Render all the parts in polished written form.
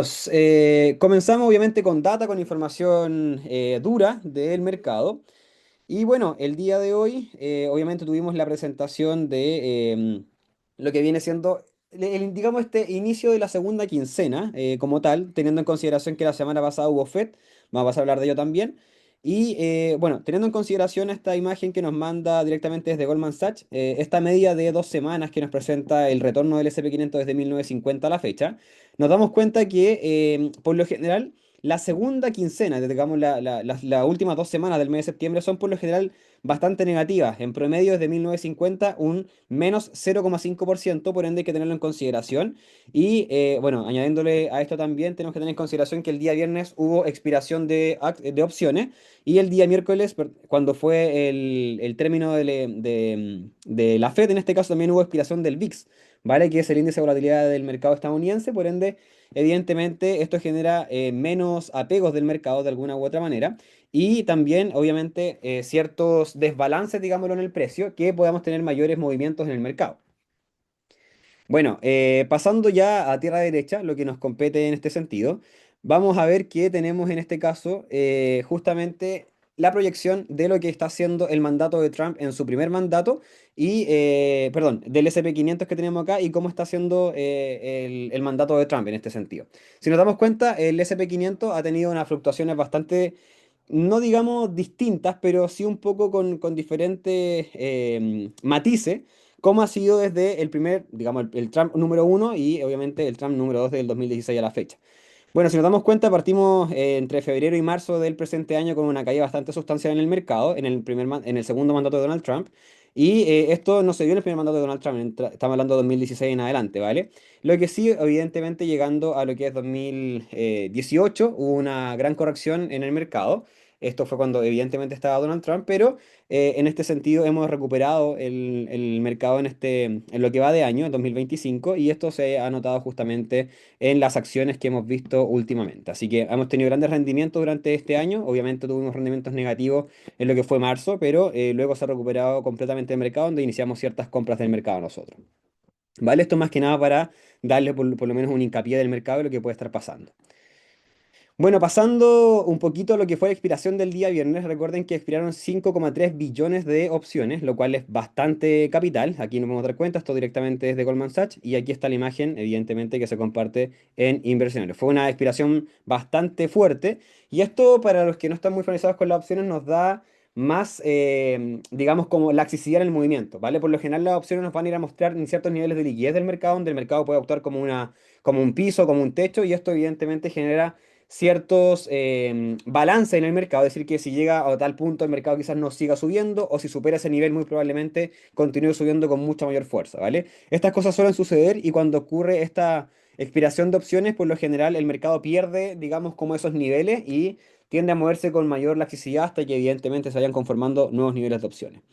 Chiquillos, comenzamos obviamente con data, con información dura del mercado. Y bueno, el día de hoy obviamente tuvimos la presentación de lo que viene siendo, digamos, este inicio de la segunda quincena como tal, teniendo en consideración que la semana pasada hubo FED, vamos a hablar de ello también. Y bueno, teniendo en consideración esta imagen que nos manda directamente desde Goldman Sachs, esta media de 2 semanas que nos presenta el retorno del S&P 500 desde 1950 a la fecha, nos damos cuenta que por lo general la segunda quincena, digamos las últimas 2 semanas del mes de septiembre son por lo general bastante negativas. En promedio desde 1950 un menos 0,5%, por ende hay que tenerlo en consideración. Y bueno, añadiéndole a esto también tenemos que tener en consideración que el día viernes hubo expiración de opciones y el día miércoles, cuando fue el término de la Fed, en este caso también hubo expiración del VIX, ¿vale? Que es el índice de volatilidad del mercado estadounidense, por ende evidentemente, esto genera menos apegos del mercado de alguna u otra manera y también, obviamente, ciertos desbalances, digámoslo, en el precio, que podamos tener mayores movimientos en el mercado. Bueno, pasando ya a tierra derecha, lo que nos compete en este sentido, vamos a ver que tenemos en este caso justamente la proyección de lo que está haciendo el mandato de Trump en su primer mandato y, perdón, del S&P 500 que tenemos acá y cómo está haciendo el mandato de Trump en este sentido. Si nos damos cuenta, el S&P 500 ha tenido unas fluctuaciones bastante, no digamos distintas, pero sí un poco con diferentes matices cómo ha sido desde el primer, digamos, el Trump número uno y obviamente el Trump número dos del 2016 a la fecha. Bueno, si nos damos cuenta, partimos entre febrero y marzo del presente año con una caída bastante sustancial en el mercado, en el segundo mandato de Donald Trump. Y esto no se dio en el primer mandato de Donald Trump, estamos hablando de 2016 en adelante, ¿vale? Lo que sí, evidentemente, llegando a lo que es 2018, hubo una gran corrección en el mercado. Esto fue cuando evidentemente estaba Donald Trump, pero en este sentido hemos recuperado el mercado en lo que va de año, en 2025, y esto se ha notado justamente en las acciones que hemos visto últimamente. Así que hemos tenido grandes rendimientos durante este año. Obviamente tuvimos rendimientos negativos en lo que fue marzo, pero luego se ha recuperado completamente el mercado, donde iniciamos ciertas compras del mercado nosotros. ¿Vale? Esto más que nada para darle por lo menos un hincapié del mercado de lo que puede estar pasando. Bueno, pasando un poquito a lo que fue la expiración del día viernes, recuerden que expiraron 5,3 billones de opciones, lo cual es bastante capital. Aquí nos vamos a dar cuenta, esto directamente desde Goldman Sachs, y aquí está la imagen, evidentemente, que se comparte en inversiones. Fue una expiración bastante fuerte, y esto para los que no están muy familiarizados con las opciones nos da más, digamos, como laxicidad en el movimiento, ¿vale? Por lo general las opciones nos van a ir a mostrar en ciertos niveles de liquidez del mercado, donde el mercado puede actuar como un piso, como un techo, y esto evidentemente genera ciertos balances en el mercado, es decir, que si llega a tal punto el mercado quizás no siga subiendo o si supera ese nivel muy probablemente continúe subiendo con mucha mayor fuerza, ¿vale? Estas cosas suelen suceder y cuando ocurre esta expiración de opciones, por lo general el mercado pierde, digamos, como esos niveles y tiende a moverse con mayor laxicidad hasta que evidentemente se vayan conformando nuevos niveles de opciones.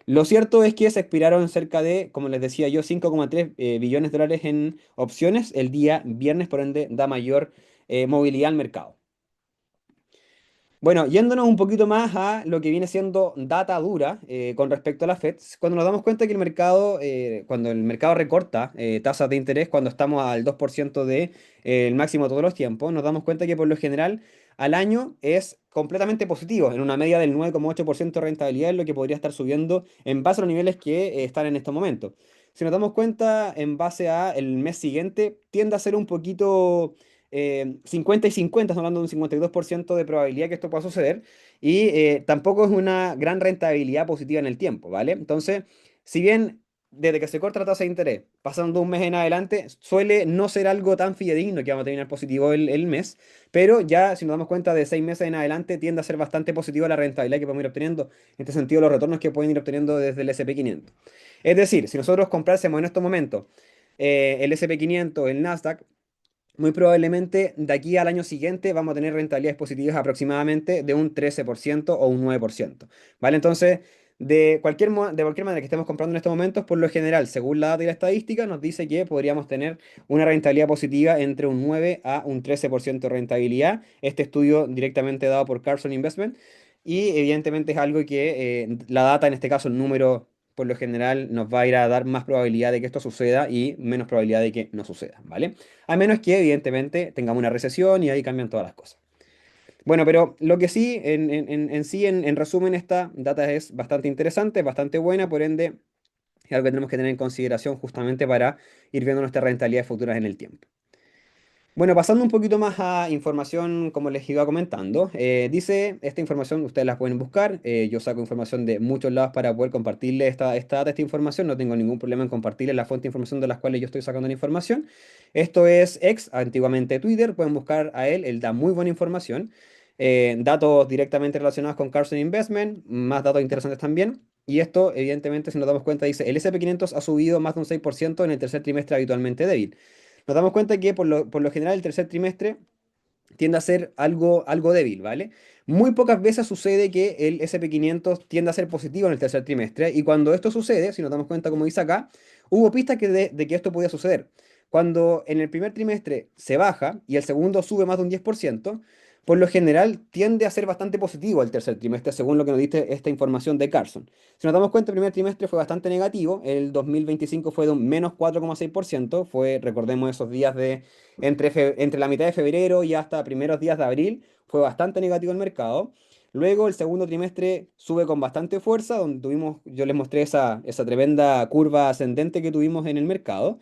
Lo cierto es que se expiraron cerca de, como les decía yo, 5,3 billones de dólares en opciones el día viernes, por ende da mayor movilidad al mercado. Bueno, yéndonos un poquito más a lo que viene siendo data dura con respecto a la Fed, cuando nos damos cuenta que cuando el mercado recorta tasas de interés, cuando estamos al 2% el máximo de todos los tiempos, nos damos cuenta que por lo general al año es completamente positivo, en una media del 9,8% de rentabilidad es lo que podría estar subiendo en base a los niveles que están en estos momentos. Si nos damos cuenta, en base a el mes siguiente, tiende a ser un poquito 50 y 50, estamos hablando de un 52% de probabilidad que esto pueda suceder, y tampoco es una gran rentabilidad positiva en el tiempo, ¿vale? Entonces, si bien desde que se corta la tasa de interés, pasando un mes en adelante, suele no ser algo tan fidedigno que vamos a terminar positivo el mes, pero ya si nos damos cuenta de 6 meses en adelante, tiende a ser bastante positiva la rentabilidad que podemos ir obteniendo, en este sentido los retornos que pueden ir obteniendo desde el S&P 500. Es decir, si nosotros comprásemos en estos momentos el S&P 500, el Nasdaq, muy probablemente de aquí al año siguiente vamos a tener rentabilidades positivas aproximadamente de un 13% o un 9%, ¿vale? Entonces, de cualquier manera que estemos comprando en estos momentos, por lo general, según la data y la estadística, nos dice que podríamos tener una rentabilidad positiva entre un 9 a un 13% de rentabilidad. Este estudio directamente dado por Carson Investment y evidentemente es algo que la data, en este caso el número por lo general nos va a ir a dar más probabilidad de que esto suceda y menos probabilidad de que no suceda, ¿vale? A menos que evidentemente tengamos una recesión y ahí cambian todas las cosas. Bueno, pero lo que sí, en resumen, esta data es bastante interesante, bastante buena, por ende, es algo que tenemos que tener en consideración justamente para ir viendo nuestras rentabilidades futuras en el tiempo. Bueno, pasando un poquito más a información, como les iba comentando, dice, esta información ustedes la pueden buscar, yo saco información de muchos lados para poder compartirle esta información, no tengo ningún problema en compartirles la fuente de información de las cuales yo estoy sacando la información. Esto es X, antiguamente Twitter, pueden buscar a él da muy buena información, datos directamente relacionados con Carson Investment, más datos interesantes también. Y esto, evidentemente, si nos damos cuenta, dice, el S&P 500 ha subido más de un 6% en el tercer trimestre habitualmente débil. Nos damos cuenta que por lo general el tercer trimestre tiende a ser algo débil, ¿vale? Muy pocas veces sucede que el S&P 500 tiende a ser positivo en el tercer trimestre y cuando esto sucede, si nos damos cuenta como dice acá, hubo pistas de que esto podía suceder. Cuando en el primer trimestre se baja y el segundo sube más de un 10%, por lo general tiende a ser bastante positivo el tercer trimestre, según lo que nos dice esta información de Carson. Si nos damos cuenta, el primer trimestre fue bastante negativo, el 2025 fue de un menos 4,6%, fue, recordemos, esos días de entre la mitad de febrero y hasta primeros días de abril, fue bastante negativo el mercado. Luego el segundo trimestre sube con bastante fuerza, donde tuvimos, yo les mostré esa tremenda curva ascendente que tuvimos en el mercado.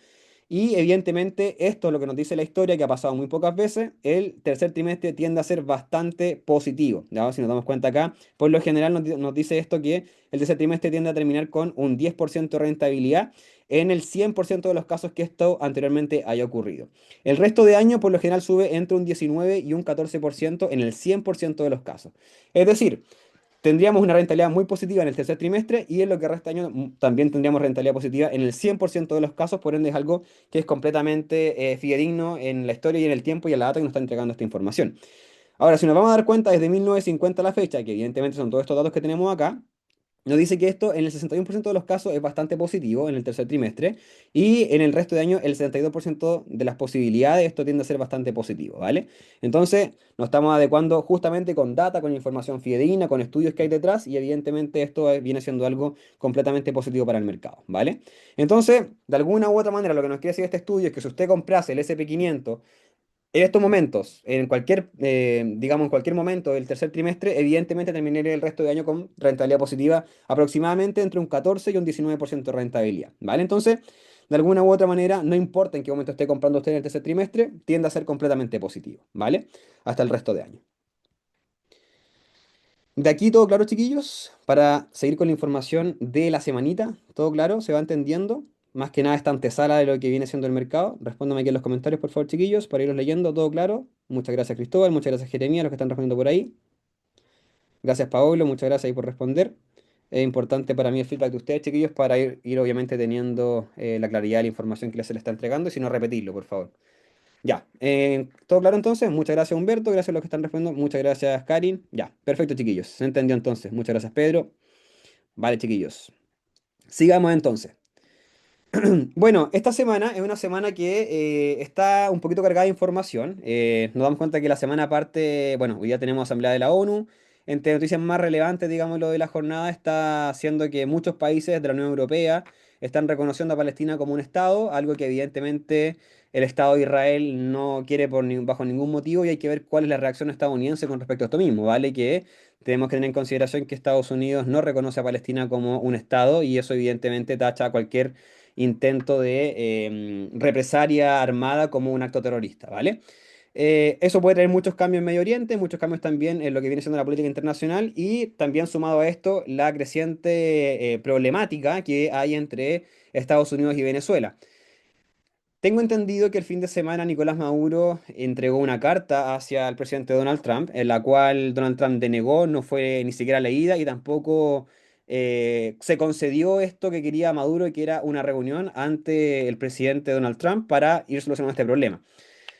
Y evidentemente esto es lo que nos dice la historia, que ha pasado muy pocas veces. El tercer trimestre tiende a ser bastante positivo. ¿Ya? Si nos damos cuenta acá, por lo general nos dice esto que el tercer trimestre tiende a terminar con un 10% de rentabilidad en el 100% de los casos que esto anteriormente haya ocurrido. El resto de año por lo general sube entre un 19 y un 14% en el 100% de los casos. Es decir, tendríamos una rentabilidad muy positiva en el tercer trimestre y en lo que resta año también tendríamos rentabilidad positiva en el 100% de los casos, por ende es algo que es completamente fidedigno en la historia y en el tiempo y en la data que nos está entregando esta información. Ahora, si nos vamos a dar cuenta desde 1950 a la fecha, que evidentemente son todos estos datos que tenemos acá, nos dice que esto en el 61% de los casos es bastante positivo en el tercer trimestre y en el resto de año el 72% de las posibilidades esto tiende a ser bastante positivo, ¿vale? Entonces nos estamos adecuando justamente con data, con información fidedigna, con estudios que hay detrás y evidentemente esto viene siendo algo completamente positivo para el mercado, ¿vale? Entonces, de alguna u otra manera lo que nos quiere decir este estudio es que si usted comprase el S&P 500 en estos momentos, digamos, en cualquier momento del tercer trimestre, evidentemente terminaría el resto de año con rentabilidad positiva aproximadamente entre un 14 y un 19% de rentabilidad, ¿vale? Entonces, de alguna u otra manera, no importa en qué momento esté comprando usted en el tercer trimestre, tiende a ser completamente positivo, ¿vale? Hasta el resto de año. De aquí todo claro, chiquillos, para seguir con la información de la semanita, todo claro, se va entendiendo. Más que nada esta antesala de lo que viene siendo el mercado. Respóndame aquí en los comentarios, por favor, chiquillos, para irlos leyendo, todo claro. Muchas gracias, Cristóbal, muchas gracias, Jeremías, los que están respondiendo por ahí. Gracias, Paolo, muchas gracias ahí por responder. Es importante para mí el feedback de ustedes, chiquillos, para ir obviamente teniendo la claridad de la información que se les está entregando y si no repetirlo, por favor. Ya, todo claro entonces. Muchas gracias Humberto, gracias a los que están respondiendo. Muchas gracias Karin. Ya, perfecto chiquillos. Se entendió entonces. Muchas gracias Pedro. Vale chiquillos. Sigamos entonces. Bueno, esta semana es una semana que está un poquito cargada de información. Nos damos cuenta que la semana aparte, bueno, hoy ya tenemos Asamblea de la ONU. Entre noticias más relevantes, digamos, lo de la jornada está haciendo que muchos países de la Unión Europea están reconociendo a Palestina como un Estado, algo que evidentemente el Estado de Israel no quiere bajo ningún motivo y hay que ver cuál es la reacción estadounidense con respecto a esto mismo, ¿vale? Que tenemos que tener en consideración que Estados Unidos no reconoce a Palestina como un Estado y eso evidentemente tacha a cualquier intento de represalia armada como un acto terrorista, ¿vale? Eso puede traer muchos cambios en Medio Oriente, muchos cambios también en lo que viene siendo la política internacional y también sumado a esto la creciente problemática que hay entre Estados Unidos y Venezuela. Tengo entendido que el fin de semana Nicolás Maduro entregó una carta hacia el presidente Donald Trump, en la cual Donald Trump denegó, no fue ni siquiera leída y tampoco se concedió esto que quería Maduro, y que era una reunión ante el presidente Donald Trump para ir solucionando este problema.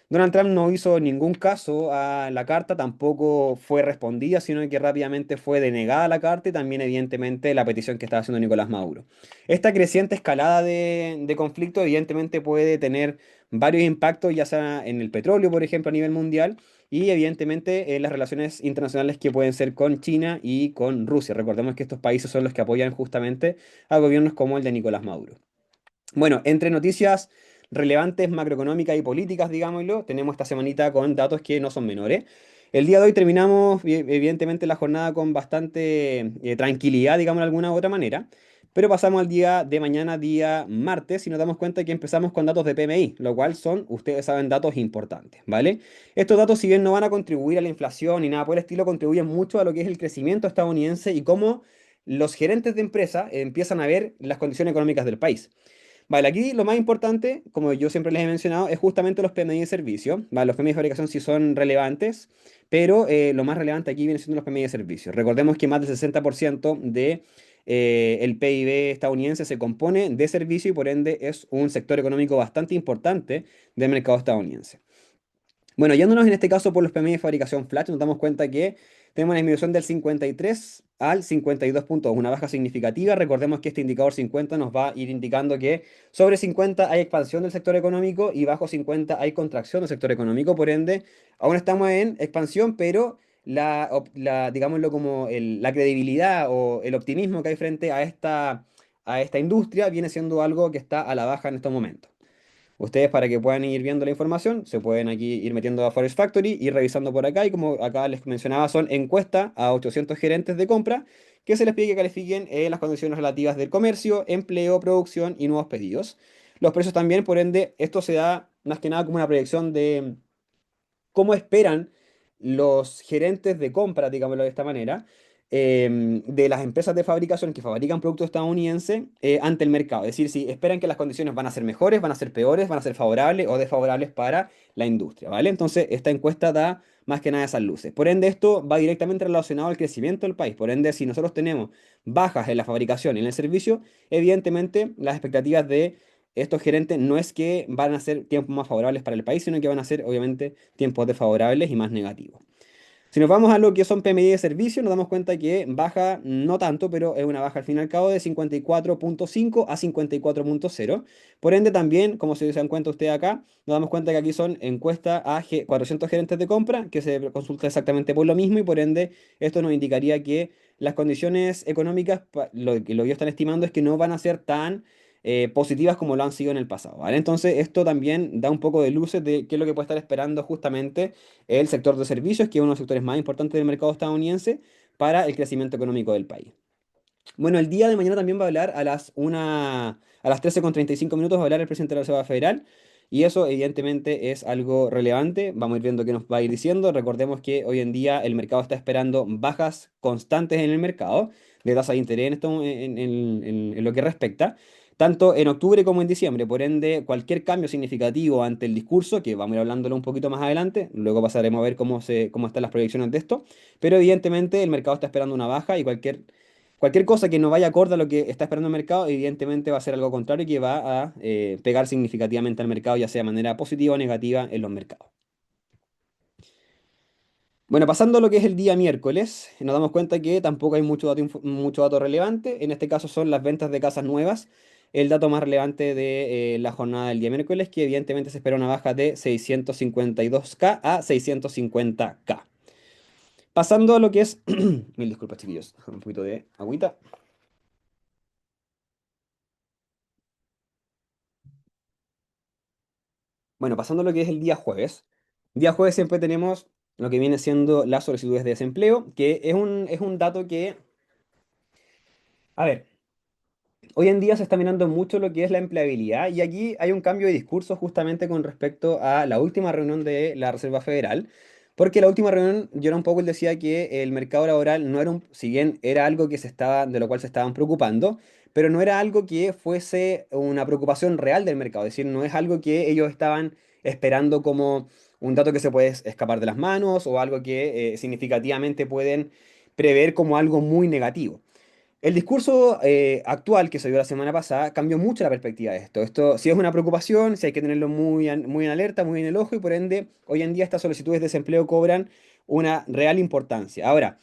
Donald Trump no hizo ningún caso a la carta, tampoco fue respondida, sino que rápidamente fue denegada la carta y también evidentemente la petición que estaba haciendo Nicolás Maduro. Esta creciente escalada de conflicto evidentemente puede tener varios impactos, ya sea en el petróleo, por ejemplo, a nivel mundial, y evidentemente las relaciones internacionales que pueden ser con China y con Rusia. Recordemos que estos países son los que apoyan justamente a gobiernos como el de Nicolás Maduro. Bueno, entre noticias relevantes macroeconómicas y políticas, digámoslo, tenemos esta semanita con datos que no son menores. El día de hoy terminamos, evidentemente, la jornada con bastante tranquilidad, digamos de alguna u otra manera, pero pasamos al día de mañana, día martes, y nos damos cuenta que empezamos con datos de PMI, lo cual son, ustedes saben, datos importantes, ¿vale? Estos datos, si bien no van a contribuir a la inflación ni nada por el estilo, contribuyen mucho a lo que es el crecimiento estadounidense y cómo los gerentes de empresa empiezan a ver las condiciones económicas del país. Vale, aquí lo más importante, como yo siempre les he mencionado, es justamente los PMI de servicio. Vale, los PMI de fabricación sí son relevantes, pero lo más relevante aquí viene siendo los PMI de servicio. Recordemos que más del 60% de el PIB estadounidense se compone de servicio y por ende es un sector económico bastante importante del mercado estadounidense. Bueno, yéndonos en este caso por los PMI de fabricación flash, nos damos cuenta que tenemos una disminución del 53 al 52 puntos, una baja significativa. Recordemos que este indicador 50 nos va a ir indicando que sobre 50 hay expansión del sector económico y bajo 50 hay contracción del sector económico. Por ende, aún estamos en expansión, pero digámoslo como la credibilidad o el optimismo que hay frente a esta industria viene siendo algo que está a la baja en estos momentos. Ustedes para que puedan ir viendo la información, se pueden aquí ir metiendo a Forest Factory y revisando por acá. Y como acá les mencionaba, son encuestas a 800 gerentes de compra que se les pide que califiquen las condiciones relativas del comercio, empleo, producción y nuevos pedidos. Los precios también, por ende, esto se da más que nada como una proyección de cómo esperan los gerentes de compra, digámoslo de esta manera, de las empresas de fabricación que fabrican productos estadounidenses ante el mercado. Es decir, si esperan que las condiciones van a ser mejores, van a ser peores, van a ser favorables o desfavorables para la industria, ¿vale? Entonces, esta encuesta da más que nada esas luces. Por ende, esto va directamente relacionado al crecimiento del país. Por ende, si nosotros tenemos bajas en la fabricación y en el servicio, evidentemente las expectativas de estos gerentes no es que van a ser tiempos más favorables para el país, sino que van a ser obviamente tiempos desfavorables y más negativos. Si nos vamos a lo que son PMI de servicio, nos damos cuenta que baja no tanto, pero es una baja al fin y al cabo de 54,5 a 54,0. Por ende, también, como se dan cuenta ustedes acá, nos damos cuenta que aquí son encuestas a 400 gerentes de compra, que se consulta exactamente por lo mismo, y por ende, esto nos indicaría que las condiciones económicas, lo que ellos están estimando es que no van a ser tan positivas como lo han sido en el pasado, ¿vale? Entonces, esto también da un poco de luces de qué es lo que puede estar esperando justamente el sector de servicios, que es uno de los sectores más importantes del mercado estadounidense para el crecimiento económico del país. Bueno, el día de mañana también va a hablar a las 13:35 minutos, va a hablar el presidente de la Reserva Federal. Y eso evidentemente es algo relevante. Vamos a ir viendo qué nos va a ir diciendo. Recordemos que hoy en día el mercado está esperando bajas constantes en el mercado de tasa de interés en lo que respecta, tanto en octubre como en diciembre. Por ende, cualquier cambio significativo ante el discurso, que vamos a ir hablándolo un poquito más adelante, luego pasaremos a ver cómo están las proyecciones de esto, pero evidentemente el mercado está esperando una baja y cualquier cosa que no vaya acorde a lo que está esperando el mercado, evidentemente va a ser algo contrario y que va a pegar significativamente al mercado, ya sea de manera positiva o negativa en los mercados. Bueno, pasando a lo que es el día miércoles, nos damos cuenta que tampoco hay mucho dato relevante. En este caso son las ventas de casas nuevas. El dato más relevante de la jornada del día miércoles, que evidentemente se espera una baja de 652K a 650K. Pasando a lo que es... Mil disculpas, chiquillos. Déjame un poquito de agüita. Bueno, pasando a lo que es el día jueves. Día jueves siempre tenemos lo que viene siendo las solicitudes de desempleo, que es un dato que, a ver, hoy en día se está mirando mucho lo que es la empleabilidad y aquí hay un cambio de discurso justamente con respecto a la última reunión de la Reserva Federal, porque la última reunión Jerome Powell decía que el mercado laboral no era si bien era algo de lo cual se estaban preocupando, pero no era algo que fuese una preocupación real del mercado, es decir, no es algo que ellos estaban esperando como un dato que se puede escapar de las manos o algo que significativamente pueden prever como algo muy negativo. El discurso actual que se dio la semana pasada cambió mucho la perspectiva de esto. Esto sí es una preocupación, sí hay que tenerlo muy en alerta, muy en el ojo y por ende hoy en día estas solicitudes de desempleo cobran una real importancia. Ahora,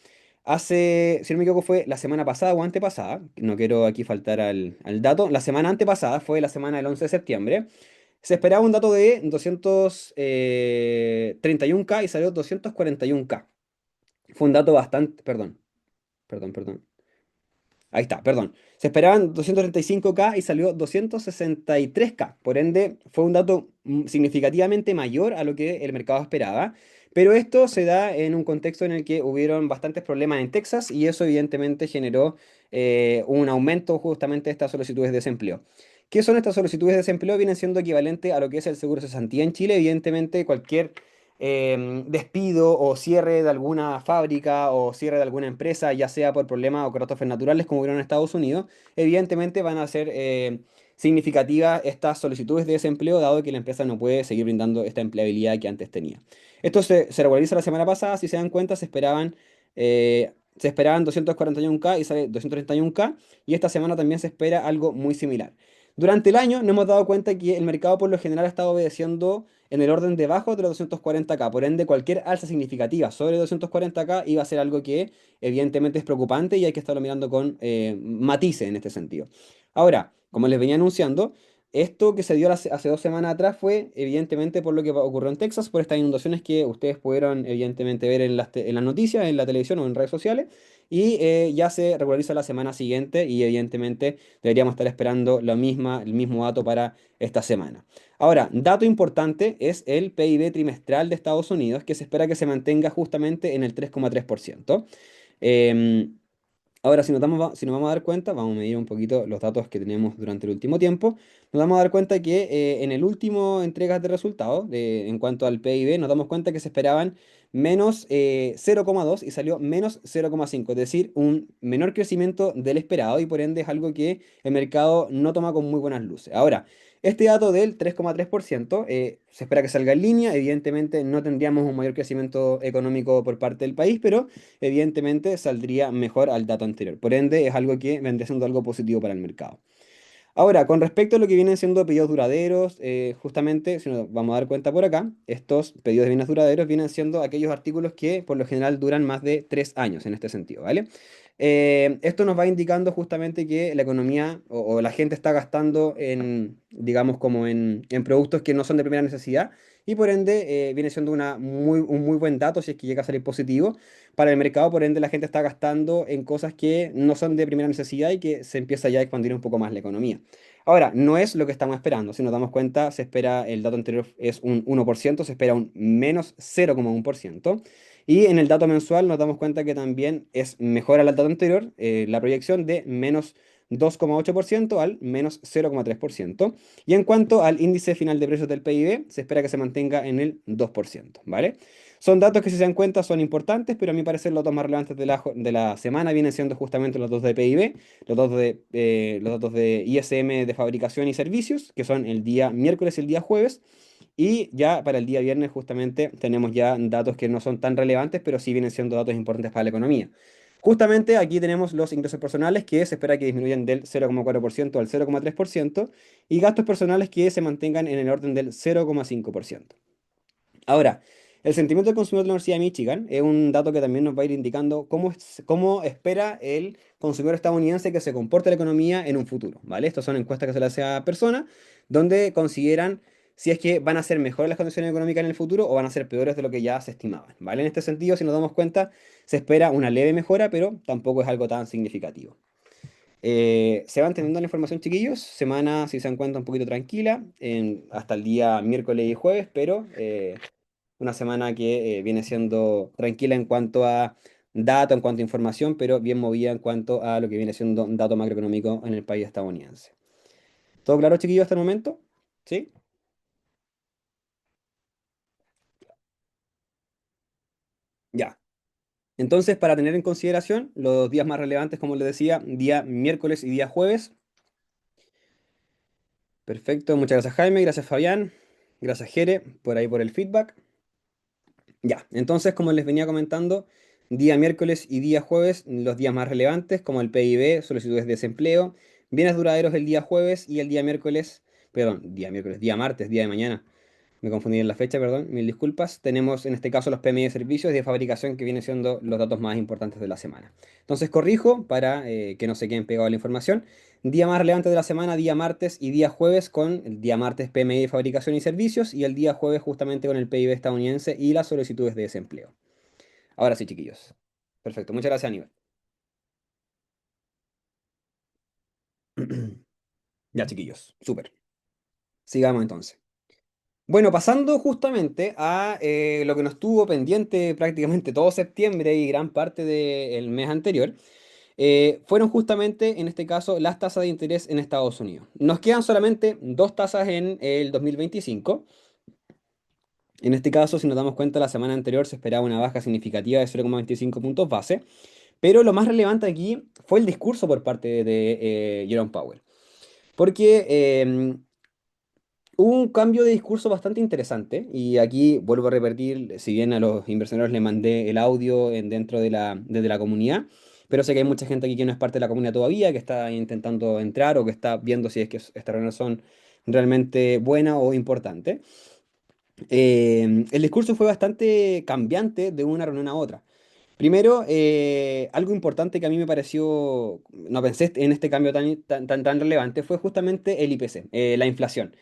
si no me equivoco fue la semana pasada o antepasada, no quiero aquí faltar al dato, la semana antepasada fue la semana del 11 de septiembre, Se esperaba un dato de 231K y salió 241K. Fue un dato bastante, perdón. Ahí está, perdón. Se esperaban 235K y salió 263K. Por ende, fue un dato significativamente mayor a lo que el mercado esperaba. Pero esto se da en un contexto en el que hubieron bastantes problemas en Texas y eso evidentemente generó un aumento justamente de estas solicitudes de desempleo. ¿Qué son estas solicitudes de desempleo? Vienen siendo equivalente a lo que es el seguro de cesantía en Chile. Evidentemente, cualquier despido o cierre de alguna fábrica o cierre de alguna empresa, ya sea por problemas o catástrofes naturales como hubieron en Estados Unidos, evidentemente van a ser significativas estas solicitudes de desempleo, dado que la empresa no puede seguir brindando esta empleabilidad que antes tenía. Esto se regulariza la semana pasada, si se dan cuenta, se esperaban 241K y sale 231K, y esta semana también se espera algo muy similar. Durante el año nos hemos dado cuenta que el mercado por lo general ha estado obedeciendo en el orden debajo de los 240K. Por ende, cualquier alza significativa sobre 240K iba a ser algo que evidentemente es preocupante y hay que estarlo mirando con matices en este sentido. Ahora, como les venía anunciando, esto que se dio hace 2 semanas atrás fue evidentemente por lo que ocurrió en Texas, por estas inundaciones que ustedes pudieron evidentemente ver en las noticias, en la televisión o en redes sociales, y ya se regulariza la semana siguiente y evidentemente deberíamos estar esperando el mismo dato para esta semana. Ahora, dato importante es el PIB trimestral de Estados Unidos, que se espera que se mantenga justamente en el 3,3%. Em, Ahora, si nos vamos a dar cuenta, vamos a medir un poquito los datos que tenemos durante el último tiempo, nos vamos a dar cuenta que en el último entregas de resultados, en cuanto al PIB, nos damos cuenta que se esperaban menos 0,2 y salió menos 0,5, es decir, un menor crecimiento del esperado y por ende es algo que el mercado no toma con muy buenas luces. Ahora, este dato del 3,3% se espera que salga en línea, evidentemente no tendríamos un mayor crecimiento económico por parte del país, pero evidentemente saldría mejor al dato anterior. Por ende, es algo que vendría siendo algo positivo para el mercado. Ahora, con respecto a lo que vienen siendo pedidos duraderos, justamente, si nos vamos a dar cuenta por acá, estos pedidos de bienes duraderos vienen siendo aquellos artículos que por lo general duran más de 3 años en este sentido, ¿vale? Esto nos va indicando justamente que la economía o la gente está gastando en, digamos, como en productos que no son de primera necesidad y por ende viene siendo un muy buen dato si es que llega a salir positivo para el mercado, por ende la gente está gastando en cosas que no son de primera necesidad y que se empieza ya a expandir un poco más la economía. Ahora, no es lo que estamos esperando. Si nos damos cuenta, se espera, el dato anterior es un 1%, se espera un menos 0,1%. Y en el dato mensual nos damos cuenta que también es mejor al dato anterior, la proyección de menos 2,8% al menos 0,3%. Y en cuanto al índice final de precios del PIB, se espera que se mantenga en el 2%, ¿vale? Son datos que si se dan cuenta son importantes, pero a mi parecer los datos más relevantes de la semana vienen siendo justamente los datos de PIB, los datos de ISM de fabricación y servicios, que son el día miércoles y el día jueves, y ya para el día viernes justamente tenemos ya datos que no son tan relevantes, pero sí vienen siendo datos importantes para la economía. Justamente aquí tenemos los ingresos personales que se espera que disminuyan del 0,4% al 0,3% y gastos personales que se mantengan en el orden del 0,5%. Ahora, el sentimiento del consumidor de la Universidad de Michigan es un dato que también nos va a ir indicando cómo espera el consumidor estadounidense que se comporte la economía en un futuro, ¿vale? Estas son encuestas que se le hace a personas donde consideran si es que van a ser mejores las condiciones económicas en el futuro o van a ser peores de lo que ya se estimaban, ¿vale? En este sentido, si nos damos cuenta, se espera una leve mejora, pero tampoco es algo tan significativo. Se van teniendo la información, chiquillos. Semana, si se dan cuenta, un poquito tranquila, hasta el día miércoles y jueves, pero una semana que viene siendo tranquila en cuanto a datos, en cuanto a información, pero bien movida en cuanto a lo que viene siendo un dato macroeconómico en el país estadounidense. ¿Todo claro, chiquillos, hasta el momento? ¿Sí? Ya. Entonces, para tener en consideración los días más relevantes, como les decía, día miércoles y día jueves. Perfecto, muchas gracias Jaime, gracias Fabián, gracias Jere, por ahí por el feedback. Ya, entonces, como les venía comentando, día miércoles y día jueves, los días más relevantes, como el PIB, solicitudes de desempleo, bienes duraderos el día jueves y el día miércoles, perdón, día miércoles, día martes, día de mañana. Me confundí en la fecha, perdón, mil disculpas. Tenemos en este caso los PMI de servicios y de fabricación que vienen siendo los datos más importantes de la semana. Entonces corrijo para que no se queden pegados a la información. Día más relevante de la semana, día martes y día jueves con el día martes PMI de fabricación y servicios y el día jueves justamente con el PIB estadounidense y las solicitudes de desempleo. Ahora sí, chiquillos. Perfecto, muchas gracias, Aníbal. Ya, chiquillos, súper. Sigamos entonces. Bueno, pasando justamente a lo que nos tuvo pendiente prácticamente todo septiembre y gran parte del mes anterior, fueron justamente, en este caso, las tasas de interés en Estados Unidos. Nos quedan solamente dos tasas en el 2025. En este caso, si nos damos cuenta, la semana anterior se esperaba una baja significativa de 0,25 puntos base, pero lo más relevante aquí fue el discurso por parte de Jerome Powell. Porque hubo un cambio de discurso bastante interesante y aquí vuelvo a repetir, si bien a los inversionistas les mandé el audio dentro de desde la comunidad, pero sé que hay mucha gente aquí que no es parte de la comunidad todavía, que está intentando entrar o que está viendo si es que estas reuniones son realmente buenas o importantes. El discurso fue bastante cambiante de una reunión a otra. Primero, algo importante que a mí me pareció, no pensé en este cambio tan relevante, fue justamente el IPC, la inflación.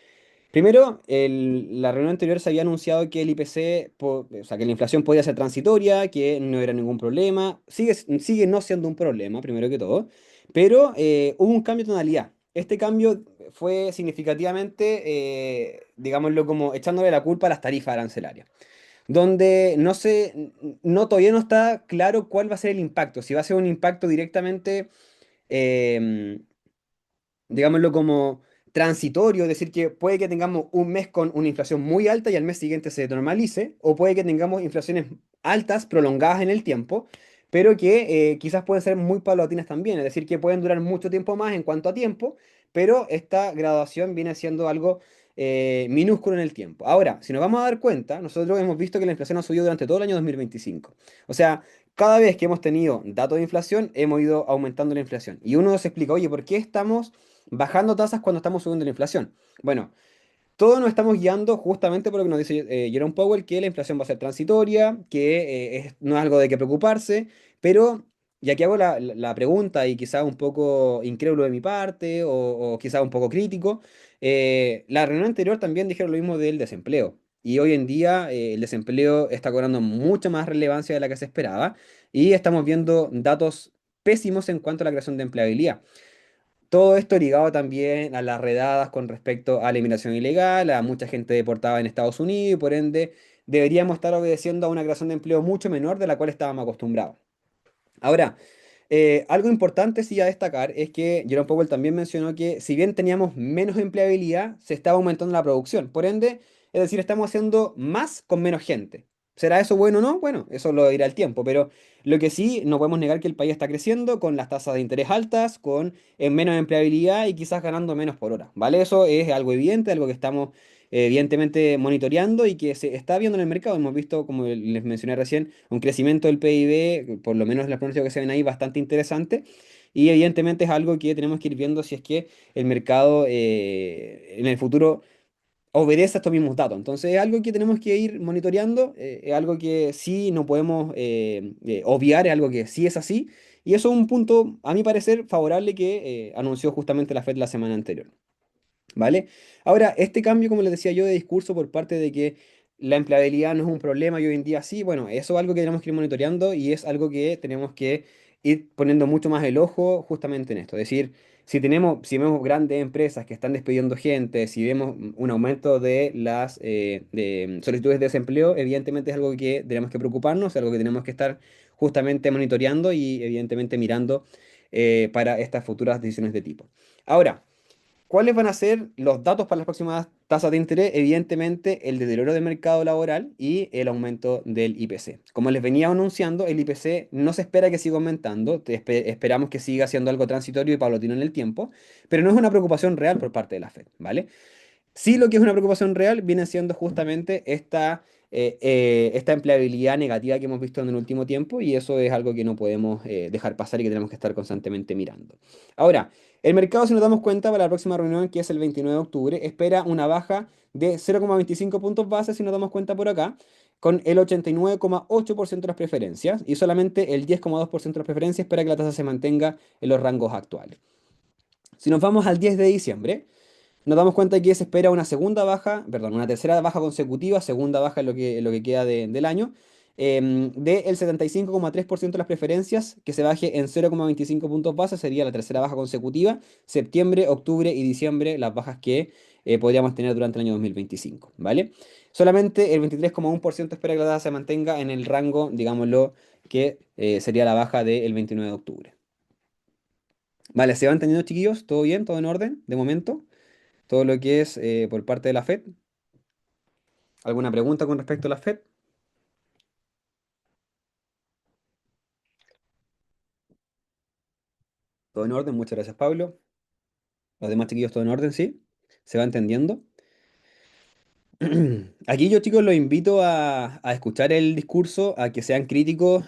Primero, la reunión anterior se había anunciado que el IPC, o sea, que la inflación podía ser transitoria, que no era ningún problema. Sigue no siendo un problema, primero que todo, pero hubo un cambio de tonalidad. Este cambio fue significativamente, digámoslo como echándole la culpa a las tarifas arancelarias, donde todavía no está claro cuál va a ser el impacto, si va a ser un impacto directamente em, digámoslo como transitorio, es decir, que puede que tengamos un mes con una inflación muy alta y al mes siguiente se normalice, o puede que tengamos inflaciones altas, prolongadas en el tiempo, pero que quizás pueden ser muy paulatinas también, es decir, que pueden durar mucho tiempo más en cuanto a tiempo, pero esta graduación viene siendo algo minúsculo en el tiempo. Ahora, si nos vamos a dar cuenta, nosotros hemos visto que la inflación ha subido durante todo el año 2025. O sea, cada vez que hemos tenido datos de inflación, hemos ido aumentando la inflación. Y uno se explica, oye, ¿por qué estamos bajando tasas cuando estamos subiendo la inflación? Bueno, todos nos estamos guiando justamente por lo que nos dice Jerome Powell, que la inflación va a ser transitoria, que no es algo de qué preocuparse, pero y aquí hago la pregunta y quizá un poco incrédulo de mi parte o quizá un poco crítico, la reunión anterior también dijeron lo mismo del desempleo. Y hoy en día el desempleo está cobrando mucha más relevancia de la que se esperaba y estamos viendo datos pésimos en cuanto a la creación de empleabilidad. Todo esto ligado también a las redadas con respecto a la inmigración ilegal, a mucha gente deportada en Estados Unidos y por ende deberíamos estar obedeciendo a una creación de empleo mucho menor de la cual estábamos acostumbrados. Ahora, algo importante sí a destacar es que Jerome Powell también mencionó que si bien teníamos menos empleabilidad, se estaba aumentando la producción. Por ende, es decir, estamos haciendo más con menos gente. ¿Será eso bueno o no? Bueno, eso lo dirá el tiempo, pero lo que sí, no podemos negar que el país está creciendo con las tasas de interés altas, con menos empleabilidad y quizás ganando menos por hora, ¿vale? Eso es algo evidente, algo que estamos evidentemente monitoreando y que se está viendo en el mercado. Hemos visto, como les mencioné recién, un crecimiento del PIB, por lo menos las pronósticos que se ven ahí, bastante interesante. Y evidentemente es algo que tenemos que ir viendo si es que el mercado en el futuro obedece a estos mismos datos. Entonces es algo que tenemos que ir monitoreando, es algo que sí no podemos obviar, es algo que sí es así. Y eso es un punto, a mi parecer, favorable que anunció justamente la Fed la semana anterior. ¿Vale? Ahora, este cambio, como les decía yo, de discurso por parte de que la empleabilidad no es un problema y hoy en día sí, bueno, eso es algo que tenemos que ir monitoreando y es algo que tenemos que ir poniendo mucho más el ojo justamente en esto. Es decir, si vemos grandes empresas que están despidiendo gente, si vemos un aumento de las solicitudes de desempleo, evidentemente es algo que tenemos que preocuparnos, es algo que tenemos que estar justamente monitoreando y evidentemente mirando para estas futuras decisiones de tipo. Ahora, ¿cuáles van a ser los datos para las próximas tasas de interés? Evidentemente, el deterioro del mercado laboral y el aumento del IPC. Como les venía anunciando, el IPC no se espera que siga aumentando, esperamos que siga siendo algo transitorio y paulatino en el tiempo, pero no es una preocupación real por parte de la Fed, ¿vale? Sí, lo que es una preocupación real viene siendo justamente esta esta empleabilidad negativa que hemos visto en el último tiempo y eso es algo que no podemos dejar pasar y que tenemos que estar constantemente mirando. Ahora, el mercado, si nos damos cuenta, para la próxima reunión, que es el 29 de octubre, espera una baja de 0,25 puntos base, si nos damos cuenta por acá, con el 89,8% de las preferencias y solamente el 10,2% de las preferencias espera que la tasa se mantenga en los rangos actuales. Si nos vamos al 10 de diciembre, nos damos cuenta que se espera una segunda baja, perdón, una tercera baja consecutiva, segunda baja en lo que queda del año, del 75,3% de las preferencias, que se baje en 0,25 puntos base, sería la tercera baja consecutiva, septiembre, octubre y diciembre, las bajas que podríamos tener durante el año 2025, ¿vale? Solamente el 23,1% espera que la tasa se mantenga en el rango, digámoslo, que sería la baja del 29 de octubre. Vale, ¿se van entendiendo, chiquillos? ¿Todo bien? ¿Todo en orden? De momento todo lo que es por parte de la Fed. ¿Alguna pregunta con respecto a la Fed? Todo en orden, muchas gracias, Pablo. Los demás chiquillos, todo en orden, ¿sí? ¿Se va entendiendo? Aquí yo, chicos, los invito a escuchar el discurso, a que sean críticos,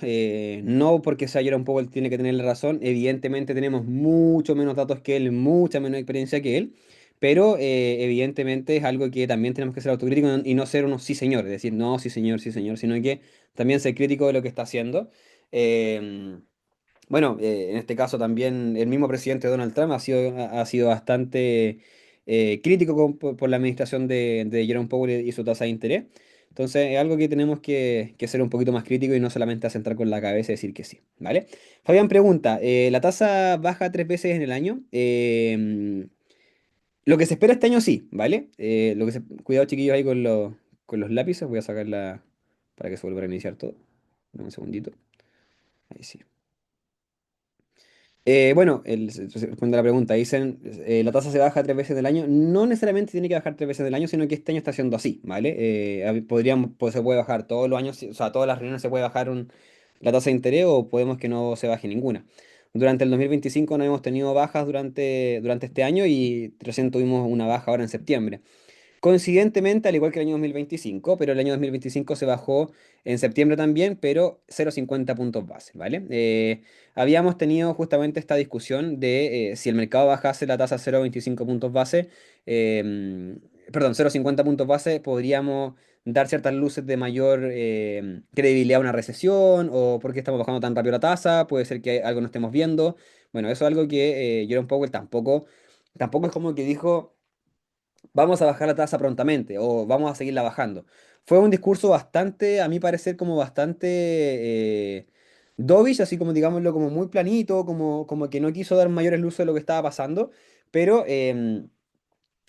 no porque sea yo un poco el que tiene que tener la razón, evidentemente tenemos mucho menos datos que él, mucha menos experiencia que él, pero evidentemente es algo que también tenemos que ser autocríticos y no ser unos sí señor, es decir, no, sí señor, sino que también ser crítico de lo que está haciendo. Em, Bueno, en este caso también el mismo presidente Donald Trump ha sido bastante crítico por la administración de Jerome Powell y su tasa de interés. Entonces es algo que tenemos que ser un poquito más crítico y no solamente asentar con la cabeza y decir que sí, ¿vale? Fabián pregunta, ¿la tasa baja 3 veces en el año? Lo que se espera este año sí, ¿vale? Cuidado chiquillos ahí con los lápices, voy a sacarla para que se vuelva a reiniciar todo. Dame un segundito. Ahí sí. Bueno, responde a la pregunta, dicen, la tasa se baja 3 veces del año. No necesariamente tiene que bajar 3 veces del año, sino que este año está siendo así, ¿vale? Pues se puede bajar todos los años, o sea, todas las reuniones se puede bajar la tasa de interés o podemos que no se baje ninguna. Durante el 2025 no hemos tenido bajas durante este año y recién tuvimos una baja ahora en septiembre. Coincidentemente, al igual que el año 2025, pero el año 2025 se bajó en septiembre también, pero 0,50 puntos base, ¿vale? Habíamos tenido justamente esta discusión de si el mercado bajase la tasa a 0,25 puntos base, perdón, 0,50 puntos base, podríamos dar ciertas luces de mayor credibilidad a una recesión o por qué estamos bajando tan rápido la tasa, puede ser que algo no estemos viendo. Bueno, eso es algo que Jerome Powell tampoco es como que dijo vamos a bajar la tasa prontamente o vamos a seguirla bajando. Fue un discurso bastante, a mi parecer, como bastante dovish, así como digámoslo, como muy planito, como que no quiso dar mayores luces de lo que estaba pasando, pero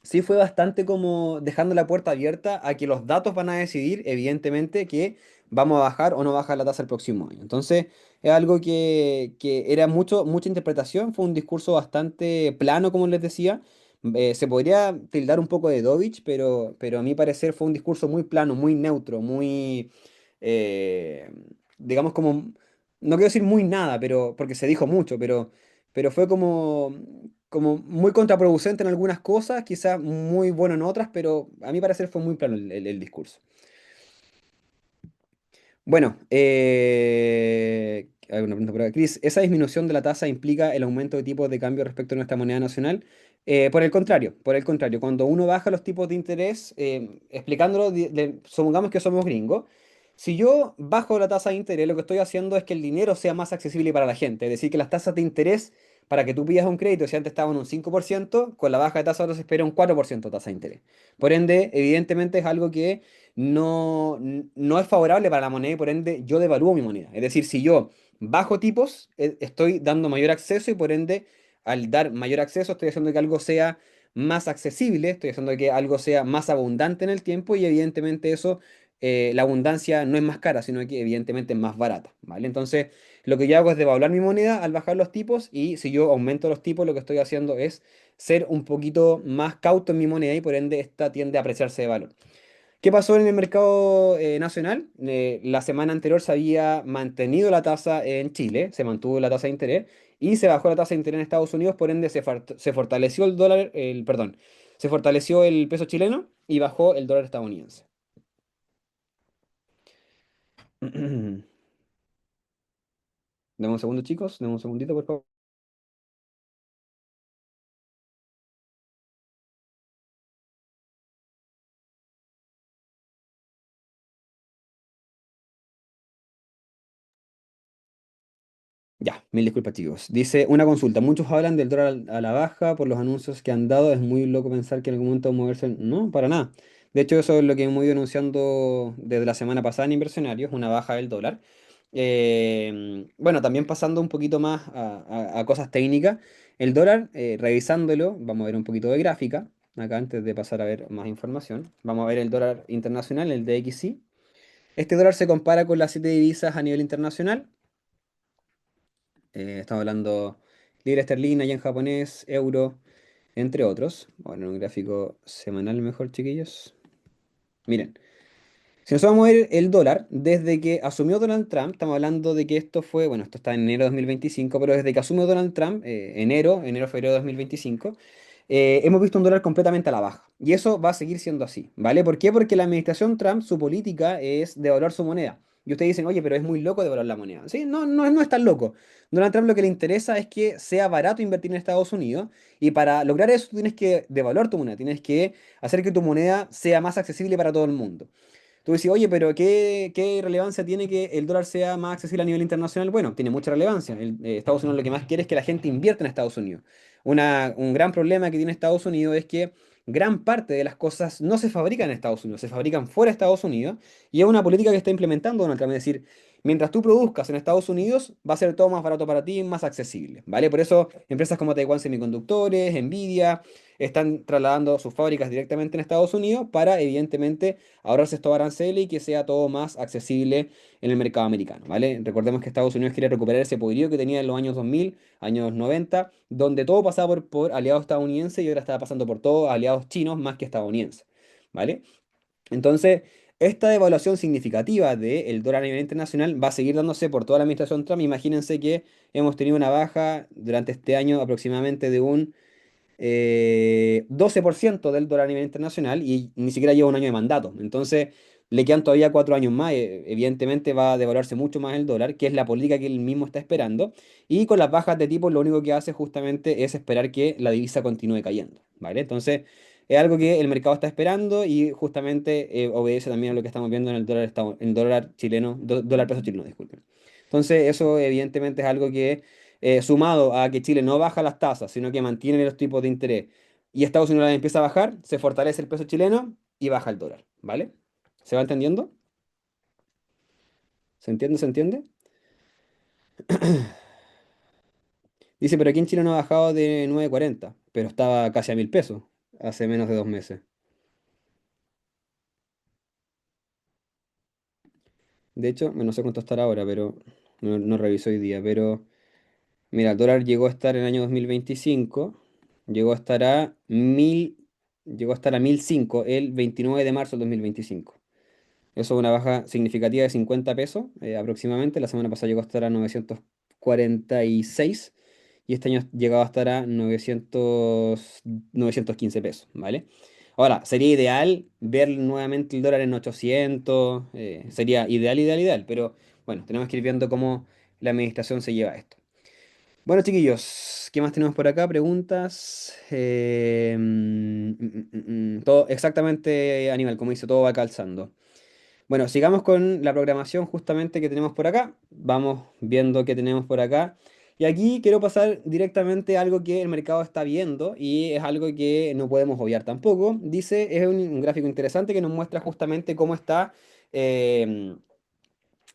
sí fue bastante como dejando la puerta abierta a que los datos van a decidir, evidentemente, que vamos a bajar o no bajar la tasa el próximo año. Entonces, es algo que era mucha interpretación, fue un discurso bastante plano, como les decía. Se podría tildar un poco de Dovich, pero a mi parecer fue un discurso muy plano, muy neutro, muy, eh, digamos como, no quiero decir muy nada, porque se dijo mucho, pero fue como muy contraproducente en algunas cosas, quizás muy bueno en otras, pero a mi parecer fue muy plano el discurso. Bueno, hay una pregunta por acá. Cris, ¿esa disminución de la tasa implica el aumento de tipos de cambio respecto a nuestra moneda nacional? Por el contrario, cuando uno baja los tipos de interés, explicándolo, supongamos que somos gringos, si yo bajo la tasa de interés, lo que estoy haciendo es que el dinero sea más accesible para la gente, es decir, que las tasas de interés para que tú pidas un crédito, si antes estaban en un 5%, con la baja de tasa ahora se espera un 4% de tasa de interés. Por ende, evidentemente es algo que no es favorable para la moneda y por ende yo devalúo mi moneda. Es decir, si yo bajo tipos, estoy dando mayor acceso y por ende al dar mayor acceso estoy haciendo que algo sea más accesible, estoy haciendo que algo sea más abundante en el tiempo y evidentemente eso, la abundancia no es más cara, sino que evidentemente es más barata, ¿vale? Entonces, lo que yo hago es devaluar mi moneda al bajar los tipos y si yo aumento los tipos, lo que estoy haciendo es ser un poquito más cauto en mi moneda y por ende esta tiende a apreciarse de valor. ¿Qué pasó en el mercado nacional? La semana anterior se había mantenido la tasa en Chile, se mantuvo la tasa de interés y se bajó la tasa de interés en Estados Unidos, por ende se fortaleció el dólar, perdón, se fortaleció el peso chileno y bajó el dólar estadounidense. Dame un segundo, chicos. Dame un segundito, por favor. Ya, mil disculpas, chicos. Dice una consulta. Muchos hablan del dólar a la baja por los anuncios que han dado. Es muy loco pensar que en algún momento va a moverse. No, para nada. De hecho, eso es lo que hemos ido anunciando desde la semana pasada en Inversionarios, una baja del dólar. Bueno, también pasando un poquito más a cosas técnicas. El dólar, revisándolo, vamos a ver un poquito de gráfica. Acá antes de pasar a ver más información. Vamos a ver el dólar internacional, el DXY. Este dólar se compara con las siete divisas a nivel internacional. Estamos hablando libra esterlina, yen japonés, euro, entre otros. Bueno, en un gráfico semanal mejor, chiquillos. Miren, si nos vamos a ver el dólar, desde que asumió Donald Trump, estamos hablando de que esto fue, bueno, esto está en enero de 2025, pero desde que asumió Donald Trump, febrero de 2025, hemos visto un dólar completamente a la baja. Y eso va a seguir siendo así, ¿vale? ¿Por qué? Porque la administración Trump, su política es devaluar su moneda. Y ustedes dicen, oye, pero es muy loco devaluar la moneda. Sí, no, no es tan loco. Donald Trump lo que le interesa es que sea barato invertir en Estados Unidos. Y para lograr eso, tú tienes que devaluar tu moneda. Tienes que hacer que tu moneda sea más accesible para todo el mundo. Tú decís, oye, pero ¿qué relevancia tiene que el dólar sea más accesible a nivel internacional? Bueno, tiene mucha relevancia. Estados Unidos lo que más quiere es que la gente invierta en Estados Unidos. Un gran problema que tiene Estados Unidos es que gran parte de las cosas no se fabrican en Estados Unidos, se fabrican fuera de Estados Unidos y es una política que está implementando Donald Trump. Es decir, mientras tú produzcas en Estados Unidos, va a ser todo más barato para ti, más accesible, ¿vale? Por eso empresas como Taiwan Semiconductores, Nvidia, están trasladando sus fábricas directamente en Estados Unidos para, evidentemente, ahorrarse estos aranceles y que sea todo más accesible en el mercado americano, ¿vale? Recordemos que Estados Unidos quiere recuperar ese poderío que tenía en los años 2000, años 90, donde todo pasaba por aliados estadounidenses y ahora está pasando por todos aliados chinos más que estadounidenses, ¿vale? Entonces, esta devaluación significativa del dólar a nivel internacional va a seguir dándose por toda la administración Trump. Imagínense que hemos tenido una baja durante este año aproximadamente de un 12% del dólar a nivel internacional y ni siquiera lleva un año de mandato. Entonces, le quedan todavía 4 años más. Evidentemente va a devaluarse mucho más el dólar, que es la política que él mismo está esperando. Y con las bajas de tipo, lo único que hace justamente es esperar que la divisa continúe cayendo, ¿vale? Entonces, es algo que el mercado está esperando y justamente obedece también a lo que estamos viendo en el dólar, en dólar chileno, dólar peso chileno, disculpen. Entonces, eso evidentemente es algo que sumado a que Chile no baja las tasas, sino que mantiene los tipos de interés, y Estados Unidos las empieza a bajar, se fortalece el peso chileno y baja el dólar, ¿vale? ¿Se va entendiendo? ¿Se entiende? ¿Se entiende? Dice, pero aquí en Chile no ha bajado de 9,40, pero estaba casi a 1.000 pesos hace menos de 2 meses. De hecho, no sé cuánto estará ahora, pero no reviso hoy día, pero mira, el dólar llegó a estar en el año 2025, llegó a estar a 1000, llegó a estar a 1.005 el 29 de marzo del 2025. Eso es una baja significativa de 50 pesos aproximadamente. La semana pasada llegó a estar a 946 y este año ha llegado a estar a 915 pesos, ¿vale? Ahora, sería ideal ver nuevamente el dólar en 800, sería ideal, ideal, ideal, pero bueno, tenemos que ir viendo cómo la administración se lleva esto. Bueno, chiquillos, ¿qué más tenemos por acá? Preguntas. Todo exactamente, Aníbal, como dice, todo va calzando. Bueno, sigamos con la programación justamente que tenemos por acá. Vamos viendo qué tenemos por acá. Y aquí quiero pasar directamente a algo que el mercado está viendo y es algo que no podemos obviar tampoco. Dice, es un gráfico interesante que nos muestra justamente cómo está eh,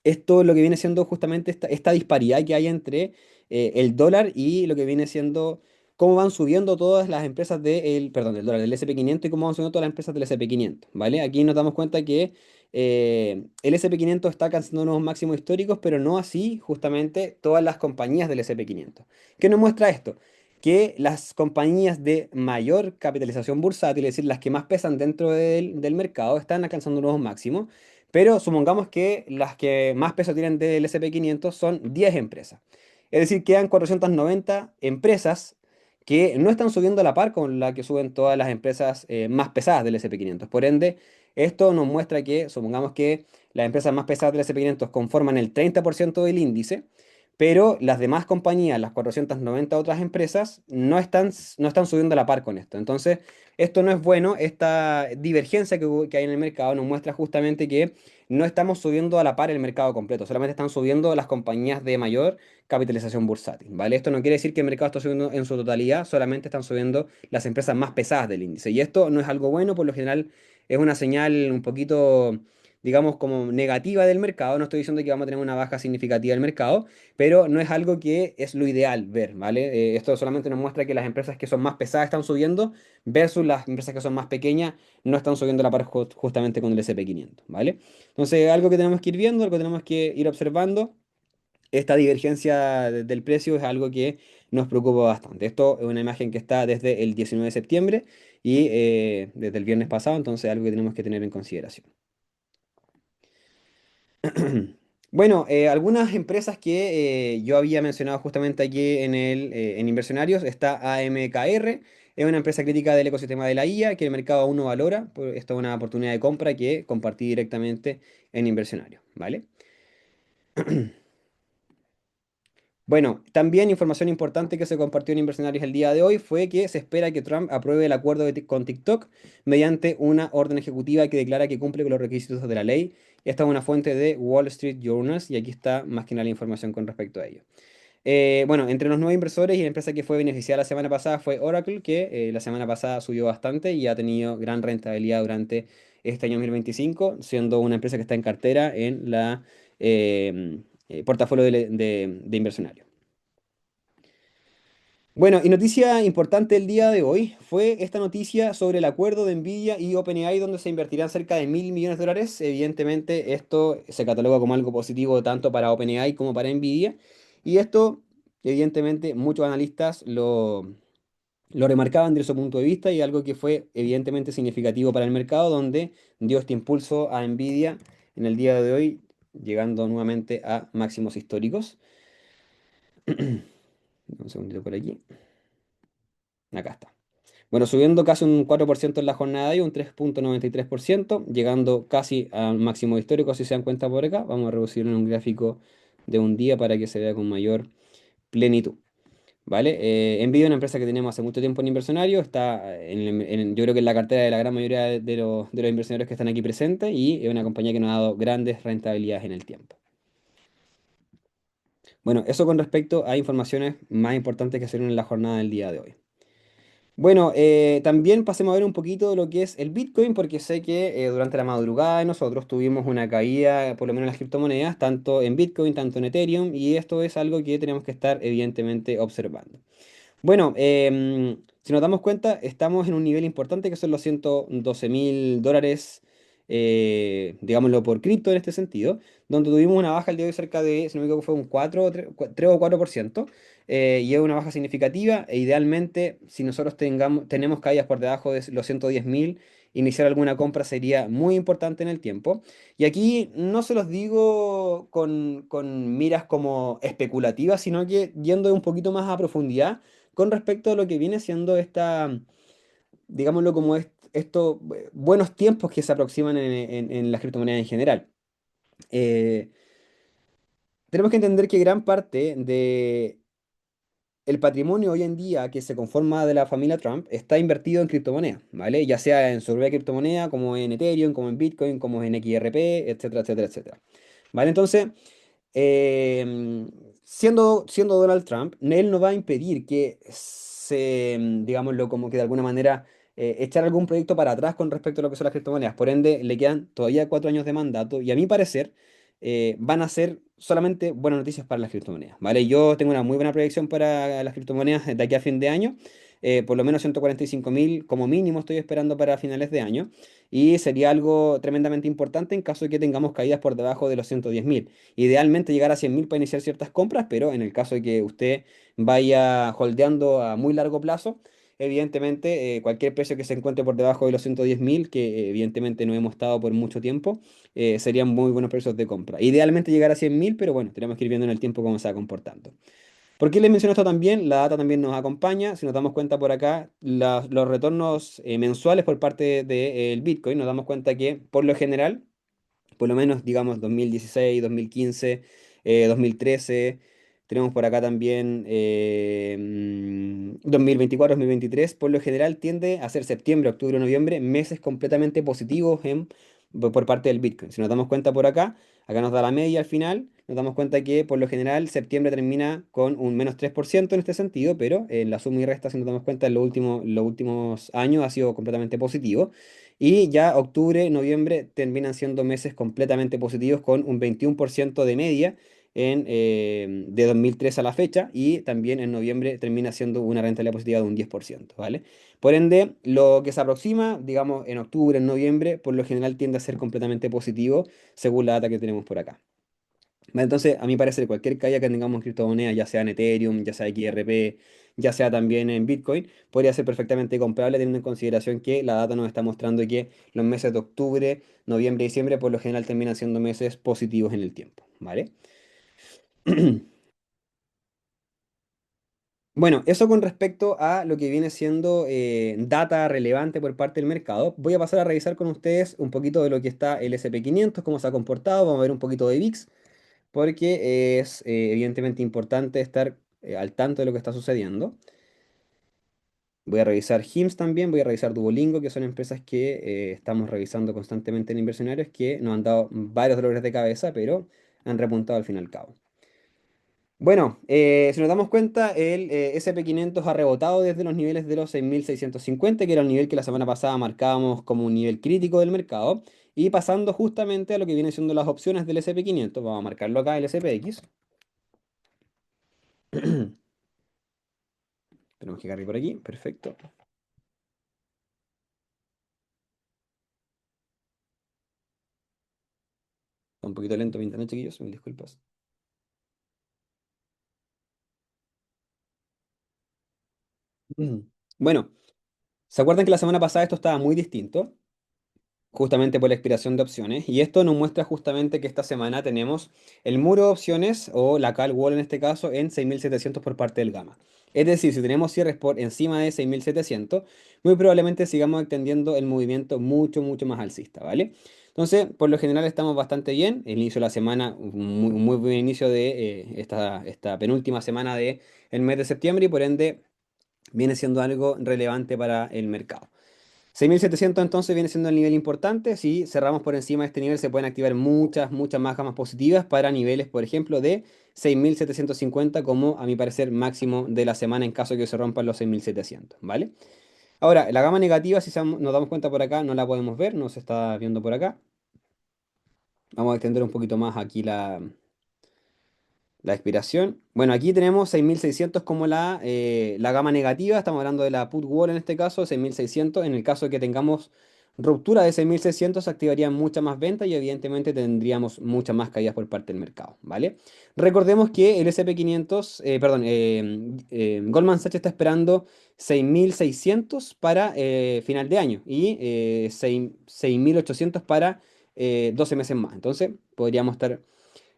esto es lo que viene siendo justamente esta disparidad que hay entre el dólar y lo que viene siendo cómo van subiendo todas las empresas del dólar, del SP500 y cómo van subiendo todas las empresas del SP500, ¿vale? Aquí nos damos cuenta que el SP500 está alcanzando nuevos máximos históricos, pero no así justamente todas las compañías del SP500. ¿Qué nos muestra esto? Que las compañías de mayor capitalización bursátil, es decir, las que más pesan dentro del mercado, están alcanzando nuevos máximos. Pero supongamos que las que más peso tienen del SP500 son 10 empresas. Es decir, quedan 490 empresas que no están subiendo a la par con la que suben todas las empresas más pesadas del SP500. Por ende, esto nos muestra que, supongamos que las empresas más pesadas del S&P 500 conforman el 30% del índice, pero las demás compañías, las 490 otras empresas, no están subiendo a la par con esto. Entonces, esto no es bueno. Esta divergencia que hay en el mercado nos muestra justamente que no estamos subiendo a la par el mercado completo, solamente están subiendo las compañías de mayor capitalización bursátil, ¿vale? Esto no quiere decir que el mercado está subiendo en su totalidad, solamente están subiendo las empresas más pesadas del índice. Y esto no es algo bueno, por lo general es una señal un poquito, digamos, como negativa del mercado. No estoy diciendo que vamos a tener una baja significativa del mercado, pero no es algo que es lo ideal ver, ¿vale? Esto solamente nos muestra que las empresas que son más pesadas están subiendo versus las empresas que son más pequeñas no están subiendo a la par justamente con el S&P 500, ¿vale? Entonces, algo que tenemos que ir viendo, algo que tenemos que ir observando. Esta divergencia del precio es algo que nos preocupa bastante. Esto es una imagen que está desde el 19 de septiembre y desde el viernes pasado, entonces es algo que tenemos que tener en consideración. Bueno, algunas empresas que yo había mencionado justamente aquí en Inversionarios, está AMKR, es una empresa crítica del ecosistema de la IA que el mercado aún no valora. Esto es una oportunidad de compra que compartí directamente en Inversionarios, ¿vale? Bueno, también información importante que se compartió en Inversionarios el día de hoy fue que se espera que Trump apruebe el acuerdo con TikTok mediante una orden ejecutiva que declara que cumple con los requisitos de la ley. Esta es una fuente de Wall Street Journal y aquí está más que nada la información con respecto a ello. Bueno, entre los nuevos inversores y la empresa que fue beneficiada la semana pasada fue Oracle, que la semana pasada subió bastante y ha tenido gran rentabilidad durante este año 2025, siendo una empresa que está en cartera en la portafolio de inversionarios. Bueno, y noticia importante el día de hoy fue esta noticia sobre el acuerdo de Nvidia y OpenAI donde se invertirán cerca de 1.000 millones de dólares. Evidentemente esto se cataloga como algo positivo tanto para OpenAI como para Nvidia. Y esto, evidentemente, muchos analistas lo remarcaban desde su punto de vista y algo que fue evidentemente significativo para el mercado donde dio este impulso a Nvidia en el día de hoy, llegando nuevamente a máximos históricos. Un segundito por aquí. Acá está. Bueno, subiendo casi un 4% en la jornada y un 3,93%, llegando casi al máximo histórico, si se dan cuenta por acá. Vamos a reducirlo en un gráfico de un día para que se vea con mayor plenitud. ¿Vale? Nvidia es una empresa que tenemos hace mucho tiempo en inversionario, está yo creo que en la cartera de la gran mayoría de los inversionistas que están aquí presentes y es una compañía que nos ha dado grandes rentabilidades en el tiempo. Bueno, eso con respecto a informaciones más importantes que se dieron en la jornada del día de hoy. Bueno, también pasemos a ver un poquito de lo que es el Bitcoin, porque sé que durante la madrugada nosotros tuvimos una caída, por lo menos en las criptomonedas, tanto en Bitcoin, tanto en Ethereum, y esto es algo que tenemos que estar evidentemente observando. Bueno, si nos damos cuenta, estamos en un nivel importante que son los 112.000 dólares, digámoslo por cripto en este sentido, donde tuvimos una baja el día de hoy cerca de, si no me equivoco, fue un 4, 3 o 4%, y es una baja significativa, e idealmente, si nosotros tenemos caídas por debajo de los 110.000, iniciar alguna compra sería muy importante en el tiempo. Y aquí no se los digo con miras como especulativas, sino que yendo un poquito más a profundidad con respecto a lo que viene siendo digámoslo como estos buenos tiempos que se aproximan en las criptomonedas en general. Eh, Tenemos que entender que gran parte de el patrimonio hoy en día que se conforma de la familia Trump está invertido en criptomonedas, ¿vale? Ya sea en su propia criptomoneda, como en Ethereum, como en Bitcoin, como en XRP, etcétera, etcétera, etcétera. ¿Vale? Entonces, eh, siendo Donald Trump, él no va a impedir que digámoslo, como que de alguna manera echar algún proyecto para atrás con respecto a lo que son las criptomonedas. Por ende, le quedan todavía 4 años de mandato y a mi parecer van a ser solamente buenas noticias para las criptomonedas, ¿vale? Yo tengo una muy buena proyección para las criptomonedas de aquí a fin de año. Por lo menos 145.000 como mínimo estoy esperando para finales de año y sería algo tremendamente importante en caso de que tengamos caídas por debajo de los 110.000. Idealmente llegar a 100.000 para iniciar ciertas compras, pero en el caso de que usted vaya holdeando a muy largo plazo, evidentemente cualquier precio que se encuentre por debajo de los 110.000, que evidentemente no hemos estado por mucho tiempo, serían muy buenos precios de compra. Idealmente llegar a 100.000, pero bueno, tenemos que ir viendo en el tiempo cómo se va comportando. ¿Por qué les menciono esto también? La data también nos acompaña. Si nos damos cuenta por acá, los retornos mensuales por parte del Bitcoin, nos damos cuenta que por lo general por lo menos, digamos, 2016, 2015, 2013. Tenemos por acá también 2024, 2023. Por lo general tiende a ser septiembre, octubre, noviembre, meses completamente positivos por parte del Bitcoin. Si nos damos cuenta por acá, acá nos da la media al final, nos damos cuenta que por lo general septiembre termina con un menos 3% en este sentido, pero en la suma y resta, si nos damos cuenta, en los últimos años ha sido completamente positivo. Y ya octubre, noviembre terminan siendo meses completamente positivos con un 21% de media de 2003 a la fecha, y también en noviembre termina siendo una rentabilidad positiva de un 10%, ¿vale? Por ende, lo que se aproxima, digamos, en octubre, en noviembre, por lo general tiende a ser completamente positivo según la data que tenemos por acá. Vale, entonces, a mi parecer, cualquier caída que tengamos en criptomonedas, ya sea en Ethereum, ya sea XRP, ya sea también en Bitcoin, podría ser perfectamente comprable teniendo en consideración que la data nos está mostrando que los meses de octubre, noviembre y diciembre por lo general terminan siendo meses positivos en el tiempo, ¿vale? Bueno, eso con respecto a lo que viene siendo data relevante por parte del mercado. Voy a pasar a revisar con ustedes un poquito de lo que está el S&P 500, cómo se ha comportado, vamos a ver un poquito de VIX, porque es evidentemente importante estar al tanto de lo que está sucediendo. Voy a revisar HIMSS también, voy a revisar Duolingo, que son empresas que estamos revisando constantemente en inversionarios, que nos han dado varios dolores de cabeza, pero han repuntado al fin y al cabo. Bueno, si nos damos cuenta, el S&P 500 ha rebotado desde los niveles de los 6.650, que era el nivel que la semana pasada marcábamos como un nivel crítico del mercado, y pasando justamente a lo que vienen siendo las opciones del S&P 500. Vamos a marcarlo acá, el SPX. Tenemos que cargar por aquí, perfecto. Está un poquito lento mi internet, chiquillos, mil disculpas. Mm. Bueno, ¿se acuerdan que la semana pasada esto estaba muy distinto? Justamente por la expiración de opciones. Y esto nos muestra justamente que esta semana tenemos el muro de opciones, o la call wall en este caso, en 6.700 por parte del gamma. Es decir, si tenemos cierres por encima de 6.700, muy probablemente sigamos extendiendo el movimiento mucho, mucho más alcista, ¿vale? Entonces, por lo general estamos bastante bien. El inicio de la semana, un muy buen inicio de esta penúltima semana del mes de septiembre, y por ende viene siendo algo relevante para el mercado. 6.700 entonces viene siendo el nivel importante. Si cerramos por encima de este nivel, se pueden activar muchas, muchas más gamas positivas para niveles, por ejemplo, de 6.750 como, a mi parecer, máximo de la semana en caso de que se rompan los 6.700, ¿vale? Ahora, la gama negativa, si nos damos cuenta por acá, no la podemos ver, no se está viendo por acá. Vamos a extender un poquito más aquí la expiración. Bueno, aquí tenemos 6.600 como la gama negativa. Estamos hablando de la put wall en este caso, 6.600. En el caso de que tengamos ruptura de 6.600, se activarían muchas más ventas y evidentemente tendríamos muchas más caídas por parte del mercado, ¿vale? Recordemos que el S&P 500, perdón, Goldman Sachs está esperando 6.600 para final de año, y 6.800 para 12 meses más. Entonces, podríamos estar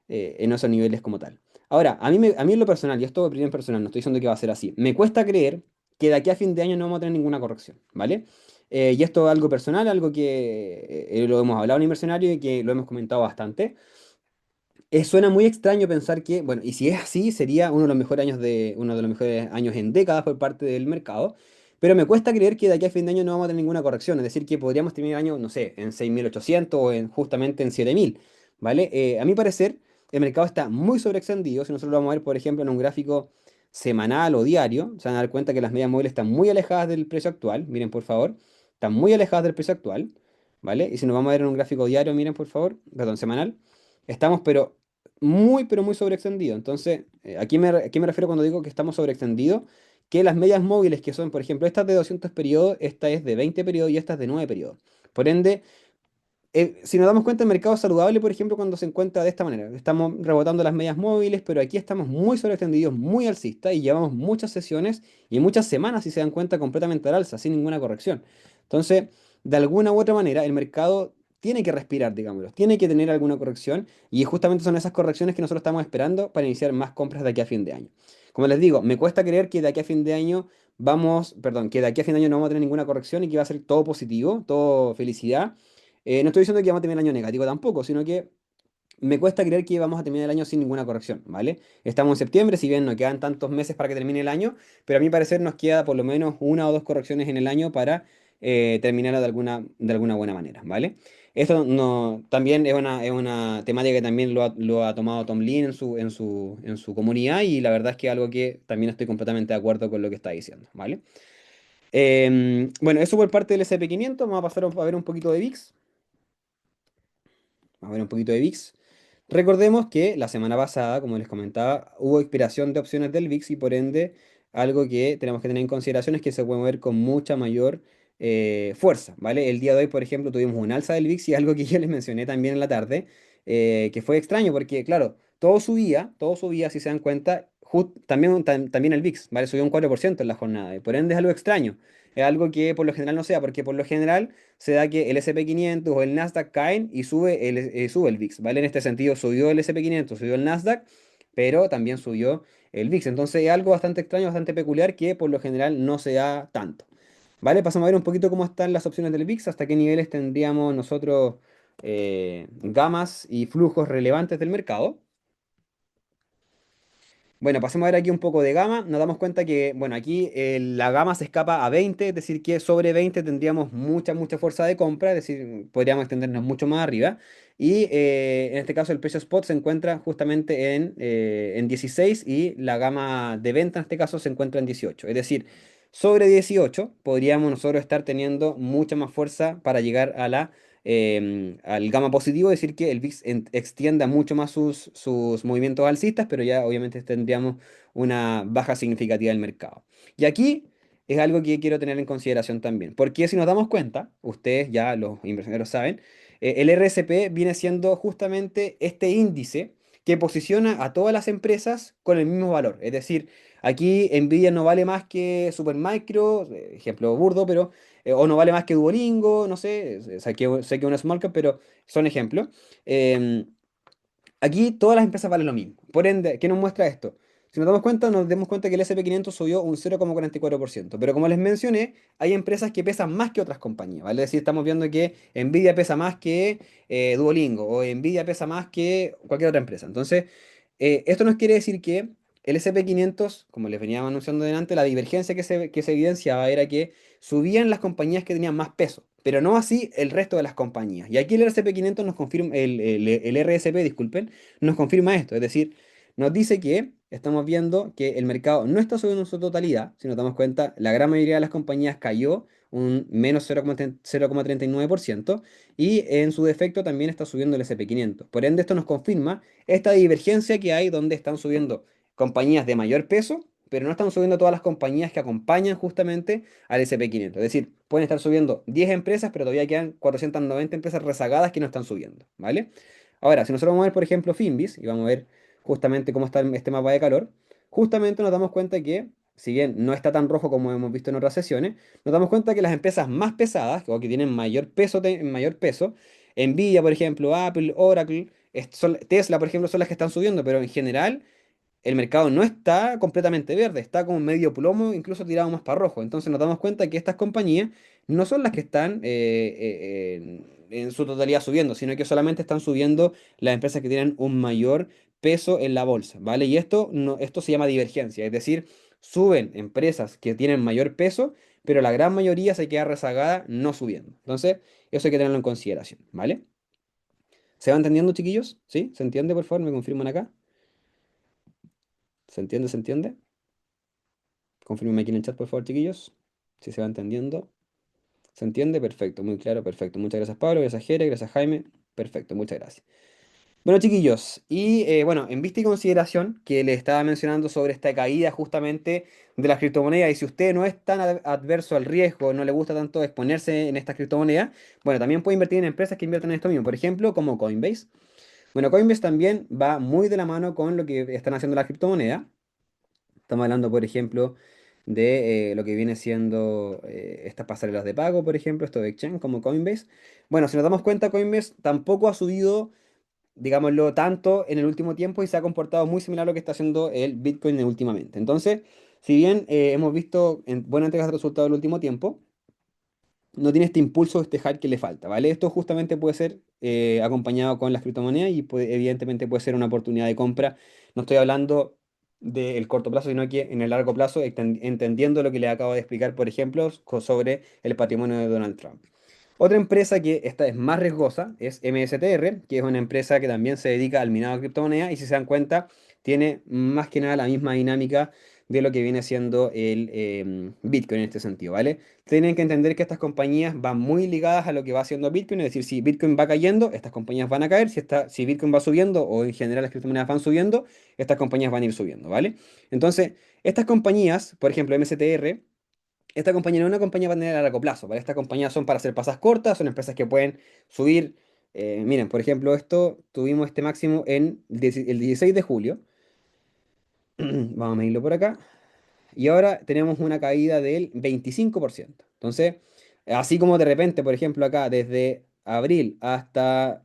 en esos niveles como tal. Ahora, a mí en lo personal, y esto es opinión personal, no estoy diciendo que va a ser así, me cuesta creer que de aquí a fin de año no vamos a tener ninguna corrección, ¿vale? Y esto es algo personal, algo que lo hemos hablado en Inversionario y que lo hemos comentado bastante. Suena muy extraño pensar que, bueno, y si es así, sería uno de los mejores años en décadas por parte del mercado, pero me cuesta creer que de aquí a fin de año no vamos a tener ninguna corrección, es decir, que podríamos terminar el año, no sé, en 6.800 o justamente en 7.000, ¿vale? A mi parecer, el mercado está muy sobreextendido. Si nosotros lo vamos a ver, por ejemplo, en un gráfico semanal o diario, se van a dar cuenta que las medias móviles están muy alejadas del precio actual, miren por favor, están muy alejadas del precio actual, ¿vale? Y si nos vamos a ver en un gráfico diario, miren por favor, perdón, semanal, estamos pero muy sobreextendido. Entonces, ¿a qué me refiero cuando digo que estamos sobreextendidos? Que las medias móviles, que son, por ejemplo, estas de 200 periodos, esta es de 20 periodos y esta es de 9 periodos. Por ende, si nos damos cuenta, el mercado es saludable, por ejemplo, cuando se encuentra de esta manera. Estamos rebotando las medias móviles, pero aquí estamos muy sobreextendidos, muy alcistas, y llevamos muchas sesiones y muchas semanas, si se dan cuenta, completamente al alza, sin ninguna corrección. Entonces, de alguna u otra manera, el mercado tiene que respirar, digámoslo, tiene que tener alguna corrección, y justamente son esas correcciones que nosotros estamos esperando para iniciar más compras de aquí a fin de año. Como les digo, me cuesta creer que de aquí a fin de año que de aquí a fin de año no vamos a tener ninguna corrección y que va a ser todo positivo, todo felicidad. No estoy diciendo que vamos a terminar el año negativo tampoco, sino que me cuesta creer que vamos a terminar el año sin ninguna corrección, ¿vale? Estamos en septiembre, si bien no quedan tantos meses para que termine el año, pero a mi parecer nos queda por lo menos una o dos correcciones en el año para terminarlo de alguna buena manera, ¿vale? Esto no, también es una temática que también lo ha tomado Tom Lin en su comunidad y la verdad es que es algo que también estoy completamente de acuerdo con lo que está diciendo, ¿vale? Bueno, eso por parte del SP500, vamos a pasar a ver un poquito de VIX. Vamos a ver un poquito de VIX. Recordemos que la semana pasada, como les comentaba, hubo expiración de opciones del VIX y por ende algo que tenemos que tener en consideración es que se puede mover con mucha mayor fuerza, ¿vale? El día de hoy, por ejemplo, tuvimos un alza del VIX y algo que yo les mencioné también en la tarde, que fue extraño porque, claro, todo subía, si se dan cuenta, también el VIX, ¿vale? Subió un 4% en la jornada y por ende es algo extraño. Es algo que por lo general no sea, porque por lo general se da que el SP500 o el Nasdaq caen y sube el VIX, ¿vale? En este sentido, subió el SP500, subió el Nasdaq, pero también subió el VIX. Entonces es algo bastante extraño, bastante peculiar que por lo general no se da tanto, ¿vale? Pasamos a ver un poquito cómo están las opciones del VIX, hasta qué niveles tendríamos nosotros gamas y flujos relevantes del mercado. Bueno, pasemos a ver aquí un poco de gama. Nos damos cuenta que, bueno, aquí la gama se escapa a 20, es decir, que sobre 20 tendríamos mucha fuerza de compra, es decir, podríamos extendernos mucho más arriba. Y en este caso el precio spot se encuentra justamente en 16 y la gama de venta en este caso se encuentra en 18. Es decir, sobre 18 podríamos nosotros estar teniendo mucha más fuerza para llegar a al gamma positivo, es decir, que el VIX extienda mucho más sus movimientos alcistas, pero ya obviamente tendríamos una baja significativa del mercado. Y aquí es algo que quiero tener en consideración también, porque si nos damos cuenta, ustedes ya los inversioneros saben, el RSP viene siendo justamente este índice que posiciona a todas las empresas con el mismo valor. Es decir, aquí Nvidia no vale más que Supermicro, ejemplo burdo, pero o no vale más que Duolingo, no sé, sé que es una small cap, pero son ejemplos. Em, Aquí todas las empresas valen lo mismo. Por ende, ¿qué nos muestra esto? Si nos damos cuenta, nos damos cuenta que el SP500 subió un 0,44%. Pero como les mencioné, hay empresas que pesan más que otras compañías, ¿vale? Es decir, estamos viendo que Nvidia pesa más que Duolingo o Nvidia pesa más que cualquier otra empresa. Entonces, esto nos quiere decir que el SP500, como les venía anunciando delante, la divergencia que se evidenciaba era que subían las compañías que tenían más peso, pero no así el resto de las compañías. Y aquí el RSP500 nos confirma, el RSP, disculpen, nos confirma esto. Es decir, nos dice que estamos viendo que el mercado no está subiendo en su totalidad. Si nos damos cuenta, la gran mayoría de las compañías cayó un menos 0,39% y en su defecto también está subiendo el SP500. Por ende, esto nos confirma esta divergencia que hay donde están subiendo compañías de mayor peso, pero no están subiendo todas las compañías que acompañan justamente al SP500. Es decir, pueden estar subiendo 10 empresas, pero todavía quedan 490 empresas rezagadas que no están subiendo, ¿vale? Ahora, si nosotros vamos a ver, por ejemplo, Finbis, y vamos a ver justamente cómo está este mapa de calor, justamente nos damos cuenta que, si bien no está tan rojo como hemos visto en otras sesiones, nos damos cuenta que las empresas más pesadas, o que tienen mayor peso, Nvidia, por ejemplo, Apple, Oracle, Tesla, por ejemplo, son las que están subiendo, pero en general el mercado no está completamente verde, está como medio plomo, incluso tirado más para rojo. Entonces nos damos cuenta que estas compañías no son las que están en su totalidad subiendo, sino que solamente están subiendo las empresas que tienen un mayor peso en la bolsa, ¿vale? Y esto, no, esto se llama divergencia, es decir, suben empresas que tienen mayor peso, pero la gran mayoría se queda rezagada no subiendo. Entonces, eso hay que tenerlo en consideración, ¿vale? ¿Se va entendiendo, chiquillos? ¿Sí? ¿Se entiende, por favor? ¿Me confirman acá? ¿Se entiende? ¿Se entiende? Confírmeme aquí en el chat, por favor, chiquillos. Si se va entendiendo. ¿Se entiende? Perfecto, muy claro, perfecto. Muchas gracias, Pablo. Gracias, Jere. Gracias, Jaime. Perfecto, muchas gracias. Bueno, chiquillos, y bueno, en vista y consideración que les estaba mencionando sobre esta caída justamente de las criptomonedas, y si usted no es tan adverso al riesgo, no le gusta tanto exponerse en estas criptomonedas, bueno, también puede invertir en empresas que inviertan en esto mismo, por ejemplo, como Coinbase. Bueno, Coinbase también va muy de la mano con lo que están haciendo las criptomonedas. Estamos hablando, por ejemplo, de lo que viene siendo estas pasarelas de pago, por ejemplo, estos exchange como Coinbase. Bueno, si nos damos cuenta, Coinbase tampoco ha subido, digámoslo, tanto en el último tiempo y se ha comportado muy similar a lo que está haciendo el Bitcoin últimamente. Entonces, si bien hemos visto buenas entregas de resultados en el último tiempo, no tiene este impulso, este hype que le falta, ¿vale? Esto justamente puede ser acompañado con las criptomonedas y evidentemente puede ser una oportunidad de compra. No estoy hablando del corto plazo, sino que en el largo plazo, entendiendo lo que le acabo de explicar, por ejemplo, sobre el patrimonio de Donald Trump. Otra empresa que esta es más riesgosa es MSTR, que es una empresa que también se dedica al minado de criptomonedas y si se dan cuenta, tiene más que nada la misma dinámica de lo que viene siendo el Bitcoin en este sentido, ¿vale? Tienen que entender que estas compañías van muy ligadas a lo que va haciendo Bitcoin, es decir, si Bitcoin va cayendo, estas compañías van a caer, si Bitcoin va subiendo o en general las criptomonedas van subiendo, estas compañías van a ir subiendo, ¿vale? Entonces, estas compañías, por ejemplo, MSTR, esta compañía no es una compañía para tener a largo plazo, ¿vale? Estas compañías son para hacer pasas cortas, son empresas que pueden subir. Miren, por ejemplo, esto tuvimos este máximo en el 16 de julio. Vamos a medirlo por acá. Y ahora tenemos una caída del 25%. Entonces, así como de repente, por ejemplo, acá desde abril hasta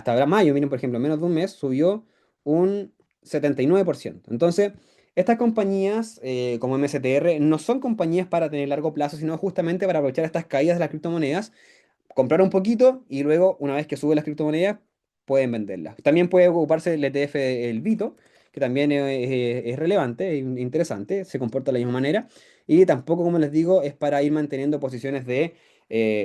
ahora mayo, miren, por ejemplo, en menos de un mes, subió un 79%. Entonces, estas compañías como MSTR no son compañías para tener largo plazo, sino justamente para aprovechar estas caídas de las criptomonedas, comprar un poquito y luego, una vez que sube las criptomonedas, pueden venderlas. También puede ocuparse el ETF, el Bito, que también es relevante, es interesante, se comporta de la misma manera. Y tampoco, como les digo, es para ir manteniendo posiciones de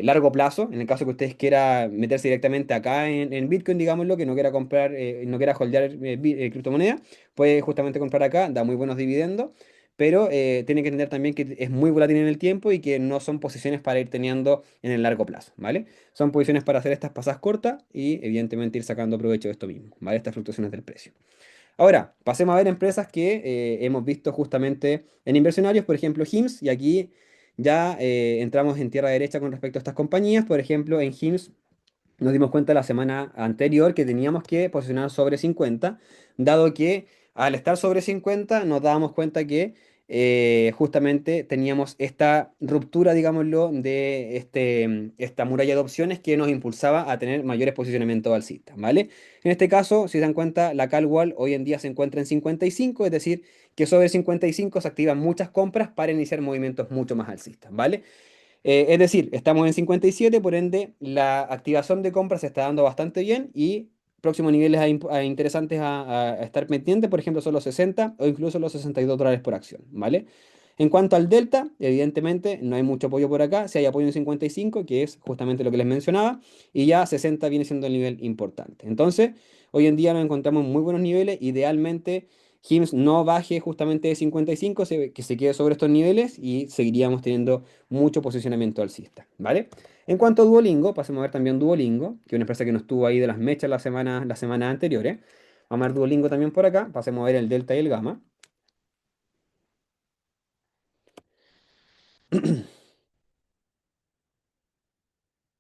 largo plazo. En el caso que ustedes quieran meterse directamente acá en Bitcoin, digámoslo, que no quiera comprar, no quiera holdear criptomoneda, puede justamente comprar acá, da muy buenos dividendos. Pero tiene que entender también que es muy volátil en el tiempo y que no son posiciones para ir teniendo en el largo plazo, ¿vale? Son posiciones para hacer estas pasadas cortas y evidentemente ir sacando provecho de esto mismo, ¿vale? Estas fluctuaciones del precio. Ahora, pasemos a ver empresas que hemos visto justamente en inversionarios, por ejemplo, HIMSS, y aquí ya entramos en tierra derecha con respecto a estas compañías. Por ejemplo, en HIMSS nos dimos cuenta la semana anterior que teníamos que posicionar sobre 50, dado que al estar sobre 50 nos dábamos cuenta que justamente teníamos esta ruptura, digámoslo, de esta muralla de opciones que nos impulsaba a tener mayores posicionamientos alcistas, ¿vale? En este caso, si se dan cuenta, la Calwall hoy en día se encuentra en 55, es decir, que sobre 55 se activan muchas compras para iniciar movimientos mucho más alcistas, ¿vale? Es decir, estamos en 57, por ende la activación de compras se está dando bastante bien y próximos niveles interesantes a estar pendientes, por ejemplo, son los 60 o incluso los $62 por acción, ¿vale? En cuanto al delta, evidentemente no hay mucho apoyo por acá, si hay apoyo en 55, que es justamente lo que les mencionaba, y ya 60 viene siendo el nivel importante. Entonces, hoy en día nos encontramos en muy buenos niveles, idealmente HIMSS no baje justamente de 55, que se quede sobre estos niveles y seguiríamos teniendo mucho posicionamiento alcista, ¿vale? En cuanto a Duolingo, pasemos a ver también Duolingo, que es una empresa que no estuvo ahí de las mechas las semanas anteriores. Vamos a ver Duolingo también por acá, pasemos a ver el delta y el gamma.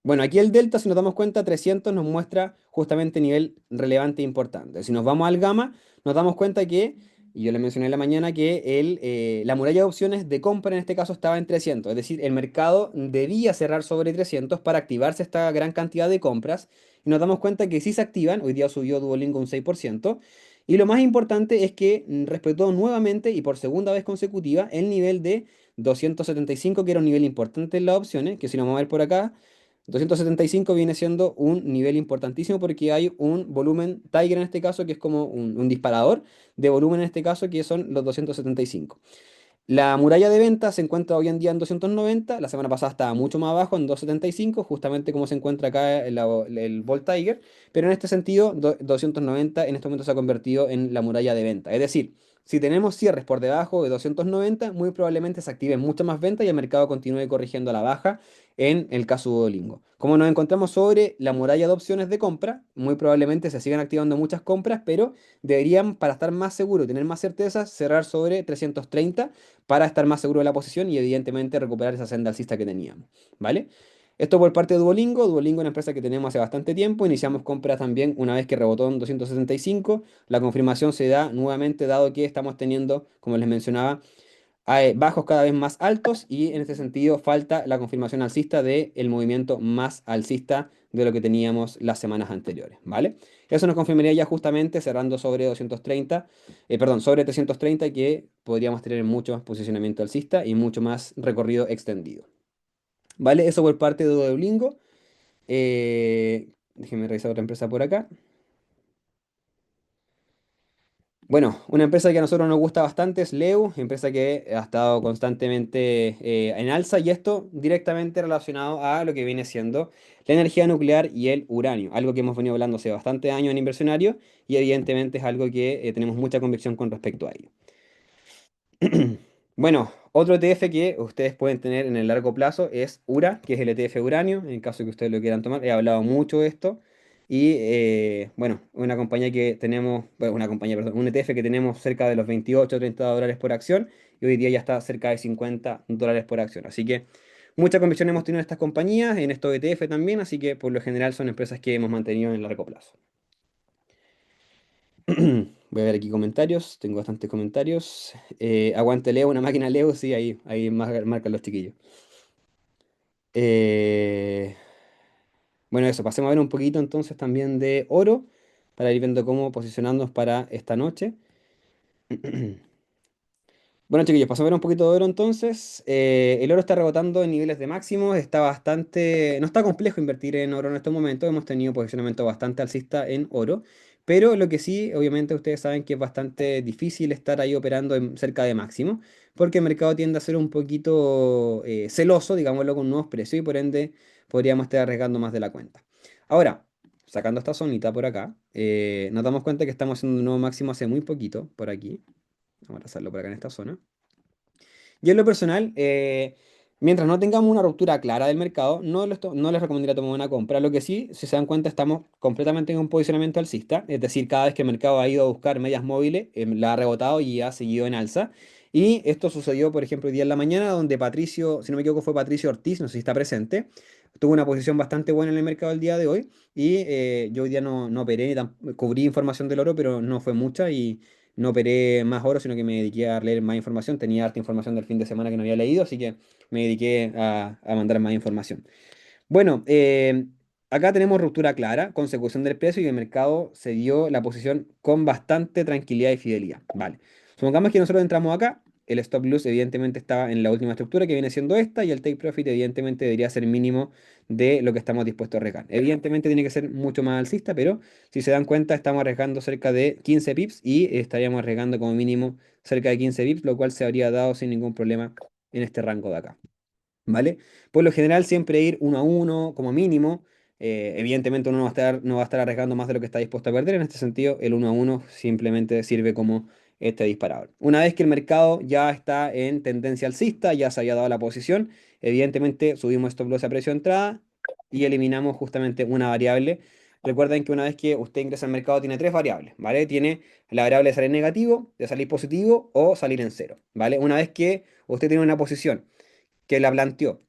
Bueno, aquí el delta, si nos damos cuenta, 300 nos muestra justamente nivel relevante e importante. Si nos vamos al gamma, nos damos cuenta que, y yo le mencioné en la mañana, que la muralla de opciones de compra en este caso estaba en 300. Es decir, el mercado debía cerrar sobre 300 para activarse esta gran cantidad de compras. Y nos damos cuenta que si se activan, hoy día subió Duolingo un 6%. Y lo más importante es que respetó nuevamente y por segunda vez consecutiva el nivel de 275, que era un nivel importante en las opciones, que si nos vamos a ver por acá 275 viene siendo un nivel importantísimo porque hay un volumen Tiger en este caso, que es como un disparador de volumen en este caso, que son los 275. La muralla de venta se encuentra hoy en día en 290, la semana pasada estaba mucho más abajo en 275, justamente como se encuentra acá el Volt Tiger, pero en este sentido 290 en este momento se ha convertido en la muralla de venta. Es decir, si tenemos cierres por debajo de 290, muy probablemente se activen mucho más ventas y el mercado continúe corrigiendo a la baja en el caso de Duolingo. Como nos encontramos sobre la muralla de opciones de compra, muy probablemente se sigan activando muchas compras, pero deberían, para estar más seguro y tener más certeza, cerrar sobre 330 para estar más seguro de la posición y evidentemente recuperar esa senda alcista que teníamos, ¿vale? Esto por parte de Duolingo. Duolingo es una empresa que tenemos hace bastante tiempo. Iniciamos compras también una vez que rebotó en 275. La confirmación se da nuevamente dado que estamos teniendo, como les mencionaba, bajos cada vez más altos y en este sentido falta la confirmación alcista del movimiento más alcista de lo que teníamos las semanas anteriores, ¿vale? Eso nos confirmaría ya justamente cerrando sobre 230, perdón, sobre 330 que podríamos tener mucho más posicionamiento alcista y mucho más recorrido extendido. ¿Vale? Eso por parte de Duolingo. Déjenme revisar otra empresa por acá. Bueno, una empresa que a nosotros nos gusta bastante es Leu, empresa que ha estado constantemente en alza y esto directamente relacionado a lo que viene siendo la energía nuclear y el uranio, algo que hemos venido hablando hace bastante años en inversionario y evidentemente es algo que tenemos mucha convicción con respecto a ello. Bueno, otro ETF que ustedes pueden tener en el largo plazo es URA, que es el ETF uranio, en caso que ustedes lo quieran tomar. He hablado mucho de esto. Y bueno, una compañía que tenemos, bueno, una compañía, perdón, un ETF que tenemos cerca de los 28 o 30 dólares por acción y hoy día ya está cerca de 50 dólares por acción. Así que mucha convicción hemos tenido en estas compañías, en estos ETF también, así que por lo general son empresas que hemos mantenido en el largo plazo. Voy a ver aquí comentarios, tengo bastantes comentarios. Aguante Leo, una máquina Leo, sí, ahí marcan los chiquillos. Eh, bueno, eso, pasemos a ver un poquito entonces también de oro, para ir viendo cómo posicionarnos para esta noche. Bueno, chiquillos, pasamos a ver un poquito de oro entonces. El oro está rebotando en niveles de máximos, está bastante, no está complejo invertir en oro en estos momentos, hemos tenido posicionamiento bastante alcista en oro, pero lo que sí, obviamente ustedes saben que es bastante difícil estar ahí operando cerca de máximo, porque el mercado tiende a ser un poquito celoso, digámoslo, con nuevos precios y por ende podríamos estar arriesgando más de la cuenta. Ahora, sacando esta zonita por acá, nos damos cuenta que estamos haciendo un nuevo máximo hace muy poquito, por aquí. Vamos a trazarlo por acá en esta zona. Yo en lo personal, mientras no tengamos una ruptura clara del mercado, no les recomendaría tomar una compra. Lo que sí, si se dan cuenta, estamos completamente en un posicionamiento alcista. Es decir, cada vez que el mercado ha ido a buscar medias móviles, la ha rebotado y ha seguido en alza. Y esto sucedió, por ejemplo, hoy día en la mañana, donde Patricio, si no me equivoco, fue Patricio Ortiz, no sé si está presente, tuvo una posición bastante buena en el mercado el día de hoy. Y yo hoy día no operé, cubrí información del oro, pero no fue mucha. Y no operé más oro, sino que me dediqué a leer más información. Tenía harta información del fin de semana que no había leído, así que me dediqué a mandar más información. Bueno, acá tenemos ruptura clara, consecución del precio y el mercado se dio la posición con bastante tranquilidad y fidelidad. Vale. Supongamos que nosotros entramos acá, el stop loss evidentemente estaba en la última estructura que viene siendo esta y el take profit evidentemente debería ser mínimo de lo que estamos dispuestos a arriesgar. Evidentemente tiene que ser mucho más alcista, pero si se dan cuenta estamos arriesgando cerca de 15 pips y estaríamos arriesgando como mínimo cerca de 15 pips, lo cual se habría dado sin ningún problema en este rango de acá. ¿Vale? Por lo general siempre ir uno a uno como mínimo. Evidentemente uno no va a estar arriesgando más de lo que está dispuesto a perder. En este sentido, el uno a uno simplemente sirve como este disparador. Una vez que el mercado ya está en tendencia alcista, ya se había dado la posición, evidentemente subimos stop loss a precio de entrada y eliminamos justamente una variable. Recuerden que una vez que usted ingresa al mercado tiene tres variables, ¿vale? Tiene la variable de salir negativo, de salir positivo o salir en cero, ¿vale? Una vez que usted tiene una posición que la planteó,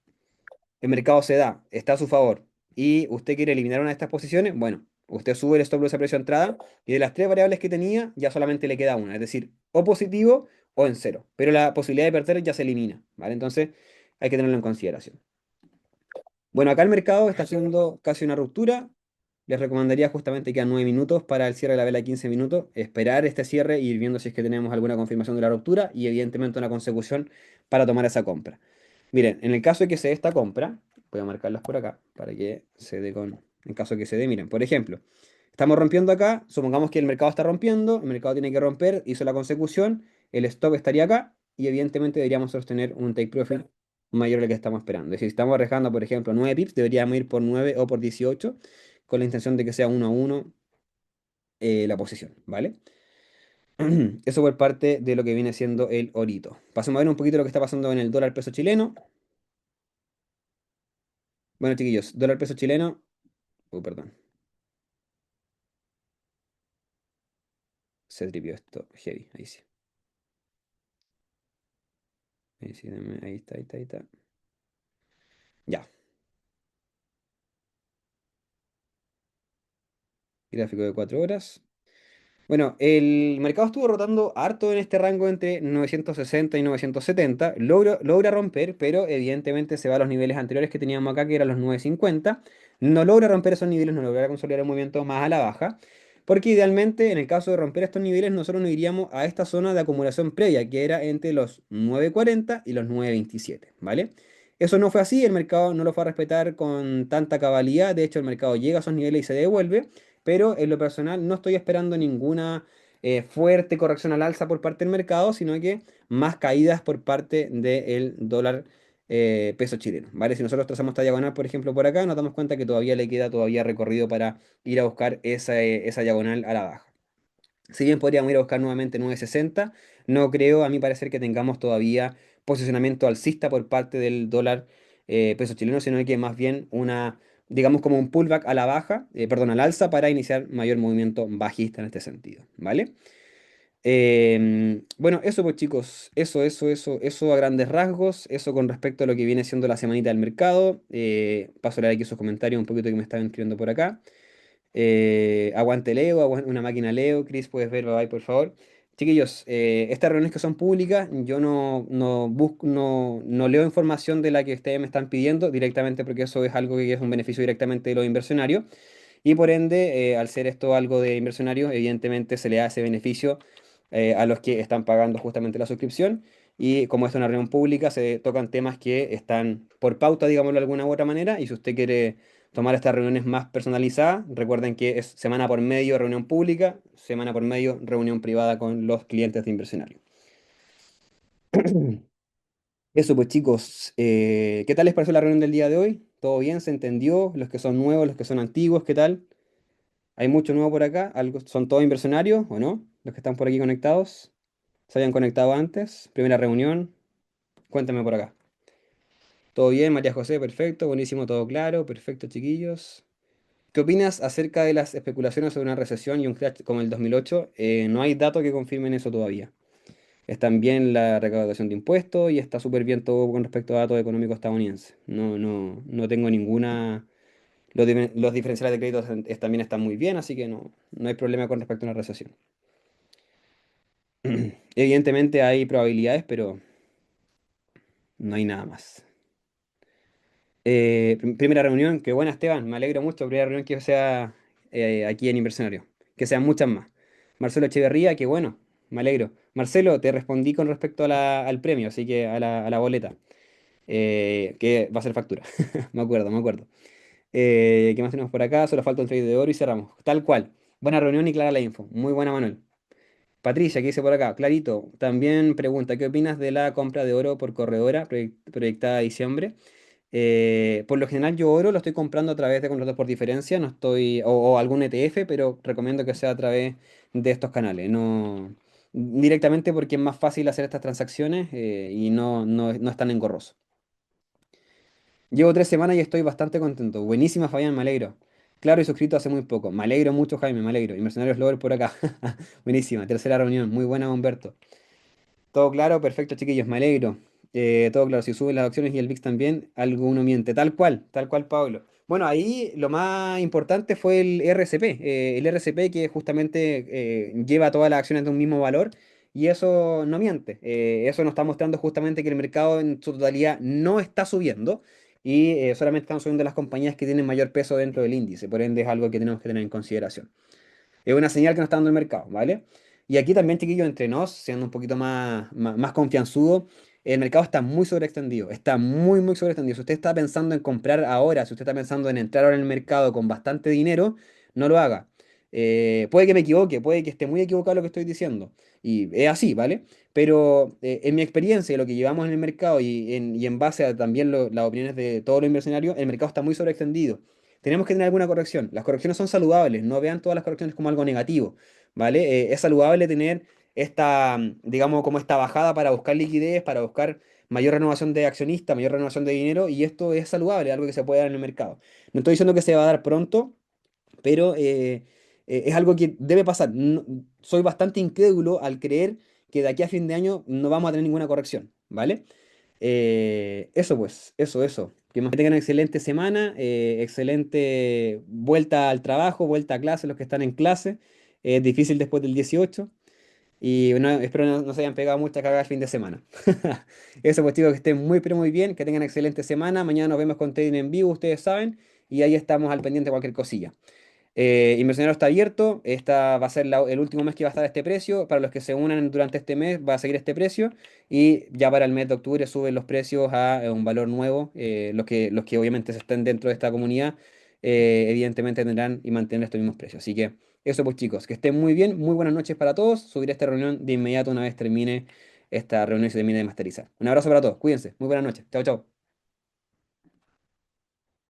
el mercado se da, está a su favor y usted quiere eliminar una de estas posiciones, bueno, usted sube el stop loss a precio de entrada y de las tres variables que tenía ya solamente le queda una, es decir, o positivo o en cero, pero la posibilidad de perder ya se elimina, ¿vale? Entonces hay que tenerlo en consideración. Bueno, acá el mercado está haciendo casi una ruptura. Les recomendaría justamente que a 9 minutos para el cierre de la vela de 15 minutos, esperar este cierre y ir viendo si es que tenemos alguna confirmación de la ruptura y evidentemente una consecución para tomar esa compra. Miren, en el caso de que se dé esta compra, voy a marcarlas por acá para que se dé en caso de que se dé, miren, por ejemplo, estamos rompiendo acá, supongamos que el mercado está rompiendo, el mercado tiene que romper, hizo la consecución, el stop estaría acá y evidentemente deberíamos sostener un take profit mayor al que estamos esperando. Es decir, si estamos arriesgando, por ejemplo, 9 pips, deberíamos ir por 9 o por 18 con la intención de que sea 1 a 1 la posición, ¿vale? Eso por parte de lo que viene siendo el orito. Pasamos a ver un poquito lo que está pasando en el dólar peso chileno. Bueno, chiquillos, dólar peso chileno. Perdón, se tripió esto. Heavy, ahí sí. Ahí sí, ahí está, ahí está, ahí está. Ya, gráfico de 4 horas. Bueno, el mercado estuvo rotando harto en este rango entre 960 y 970. Logra romper, pero evidentemente se va a los niveles anteriores que teníamos acá, que eran los 950. No logra romper esos niveles, no logra consolidar el movimiento más a la baja. Porque idealmente, en el caso de romper estos niveles, nosotros nos iríamos a esta zona de acumulación previa, que era entre los 940 y los 927, ¿vale? Eso no fue así, el mercado no lo fue a respetar con tanta cabalidad, de hecho el mercado llega a esos niveles y se devuelve, pero en lo personal no estoy esperando ninguna fuerte corrección al alza por parte del mercado, sino que más caídas por parte del dólar peso chileno, ¿vale? Si nosotros trazamos esta diagonal, por ejemplo, por acá, nos damos cuenta que todavía le queda todavía recorrido para ir a buscar esa diagonal a la baja. Si bien podríamos ir a buscar nuevamente 960, no creo, a mi parecer, que tengamos todavía posicionamiento alcista por parte del dólar peso chileno, sino que más bien una, digamos, como un pullback a la baja, perdón, al alza para iniciar mayor movimiento bajista en este sentido, ¿vale? Bueno, eso pues chicos, eso a grandes rasgos, eso con respecto a lo que viene siendo la semanita del mercado. Paso a leer aquí sus comentarios un poquito que me estaban escribiendo por acá. Aguante Leo, una máquina Leo. Chris, puedes ver, bye bye, por favor. Chiquillos, estas reuniones que son públicas, yo no leo información de la que ustedes me están pidiendo directamente porque eso es algo que es un beneficio directamente de los inversionarios. Y por ende, al ser esto algo de inversionarios, evidentemente se le hace beneficio a los que están pagando justamente la suscripción. Y como es una reunión pública, se tocan temas que están por pauta, digámoslo de alguna u otra manera. Y si usted quiere tomar estas reuniones más personalizadas, recuerden que es semana por medio reunión pública, semana por medio reunión privada con los clientes de inversionarios. Eso pues chicos, ¿qué tal les pareció la reunión del día de hoy? ¿Todo bien? ¿Se entendió? Los que son nuevos, los que son antiguos, ¿qué tal? ¿Hay mucho nuevo por acá? ¿Son todos inversionarios o no? Los que están por aquí conectados. ¿Se habían conectado antes? Primera reunión. Cuéntame por acá. ¿Todo bien, María José? Perfecto, buenísimo, todo claro. Perfecto, chiquillos. ¿Qué opinas acerca de las especulaciones sobre una recesión y un crash como el 2008? No hay datos que confirmen eso todavía. Están bien la recaudación de impuestos y está súper bien todo con respecto a datos económicos estadounidenses. No tengo ninguna... los diferenciales de créditos también están muy bien, así que no hay problema con respecto a una recesión. Evidentemente hay probabilidades, pero no hay nada más. Primera reunión, qué buena Esteban, me alegro mucho. Primera reunión que sea aquí en Inversionario, que sean muchas más. Marcelo Echeverría, qué bueno, me alegro. Marcelo, te respondí con respecto a al premio, así que a la boleta, que va a ser factura. Me acuerdo, me acuerdo. ¿Qué más tenemos por acá? Solo falta un trade de oro y cerramos. Tal cual. Buena reunión y clara la info. Muy buena, Manuel. Patricia, que dice por acá, clarito, también pregunta, ¿qué opinas de la compra de oro por corredora proyectada a diciembre? Por lo general yo oro lo estoy comprando a través de contratos por diferencia, no estoy, o algún ETF, pero recomiendo que sea a través de estos canales, no directamente porque es más fácil hacer estas transacciones y no es tan engorroso. Llevo 3 semanas y estoy bastante contento. Buenísima, Fabián, me alegro. Claro, y suscrito hace muy poco. Me alegro mucho, Jaime, me alegro. Inversionarios Lover por acá. Buenísima, tercera reunión. Muy buena, Humberto. Todo claro, perfecto, chiquillos, me alegro. Todo claro, si suben las acciones y el VIX también, algo uno miente. Tal cual, Pablo. Bueno, ahí lo más importante fue el RCP. El RCP que justamente lleva todas las acciones de un mismo valor y eso no miente. Eso nos está mostrando justamente que el mercado en su totalidad no está subiendo y solamente están subiendo las compañías que tienen mayor peso dentro del índice. Por ende, es algo que tenemos que tener en consideración. Es una señal que nos está dando el mercado, ¿vale? Y aquí también, chiquillos, entre nos, siendo un poquito más confianzudo, el mercado está muy sobreextendido, está muy sobreextendido. Si usted está pensando en comprar ahora, si usted está pensando en entrar ahora en el mercado con bastante dinero, no lo haga. Puede que me equivoque, puede que esté muy equivocado lo que estoy diciendo. Y es así, ¿vale? Pero en mi experiencia, lo que llevamos en el mercado y en base a también las opiniones de todos los inversionarios, el mercado está muy sobreextendido. Tenemos que tener alguna corrección. Las correcciones son saludables, no vean todas las correcciones como algo negativo, ¿vale? Es saludable tener esta, digamos, como esta bajada para buscar liquidez, para buscar mayor renovación de accionistas, mayor renovación de dinero, y esto es saludable, algo que se puede dar en el mercado. No estoy diciendo que se va a dar pronto, pero es algo que debe pasar. Soy bastante incrédulo al creer que de aquí a fin de año no vamos a tener ninguna corrección, ¿vale? Eso pues, eso. Que tengan una excelente semana, excelente vuelta al trabajo, vuelta a clase, los que están en clase. Es difícil después del 18. Y espero no se hayan pegado mucha carga el fin de semana. Eso pues chicos, que estén muy pero muy bien, que tengan excelente semana. Mañana nos vemos con Trading en vivo, ustedes saben. Y ahí estamos al pendiente de cualquier cosilla. Inversionero está abierto, esta va a ser el último mes que va a estar a este precio, para los que se unan durante este mes va a seguir este precio y ya para el mes de octubre suben los precios a un valor nuevo, los que obviamente estén dentro de esta comunidad, evidentemente tendrán y mantendrán estos mismos precios. Así que eso pues chicos, que estén muy bien, muy buenas noches para todos, subiré esta reunión de inmediato una vez termine esta reunión y se termine de masterizar. Un abrazo para todos, cuídense, muy buenas noches, chao chao.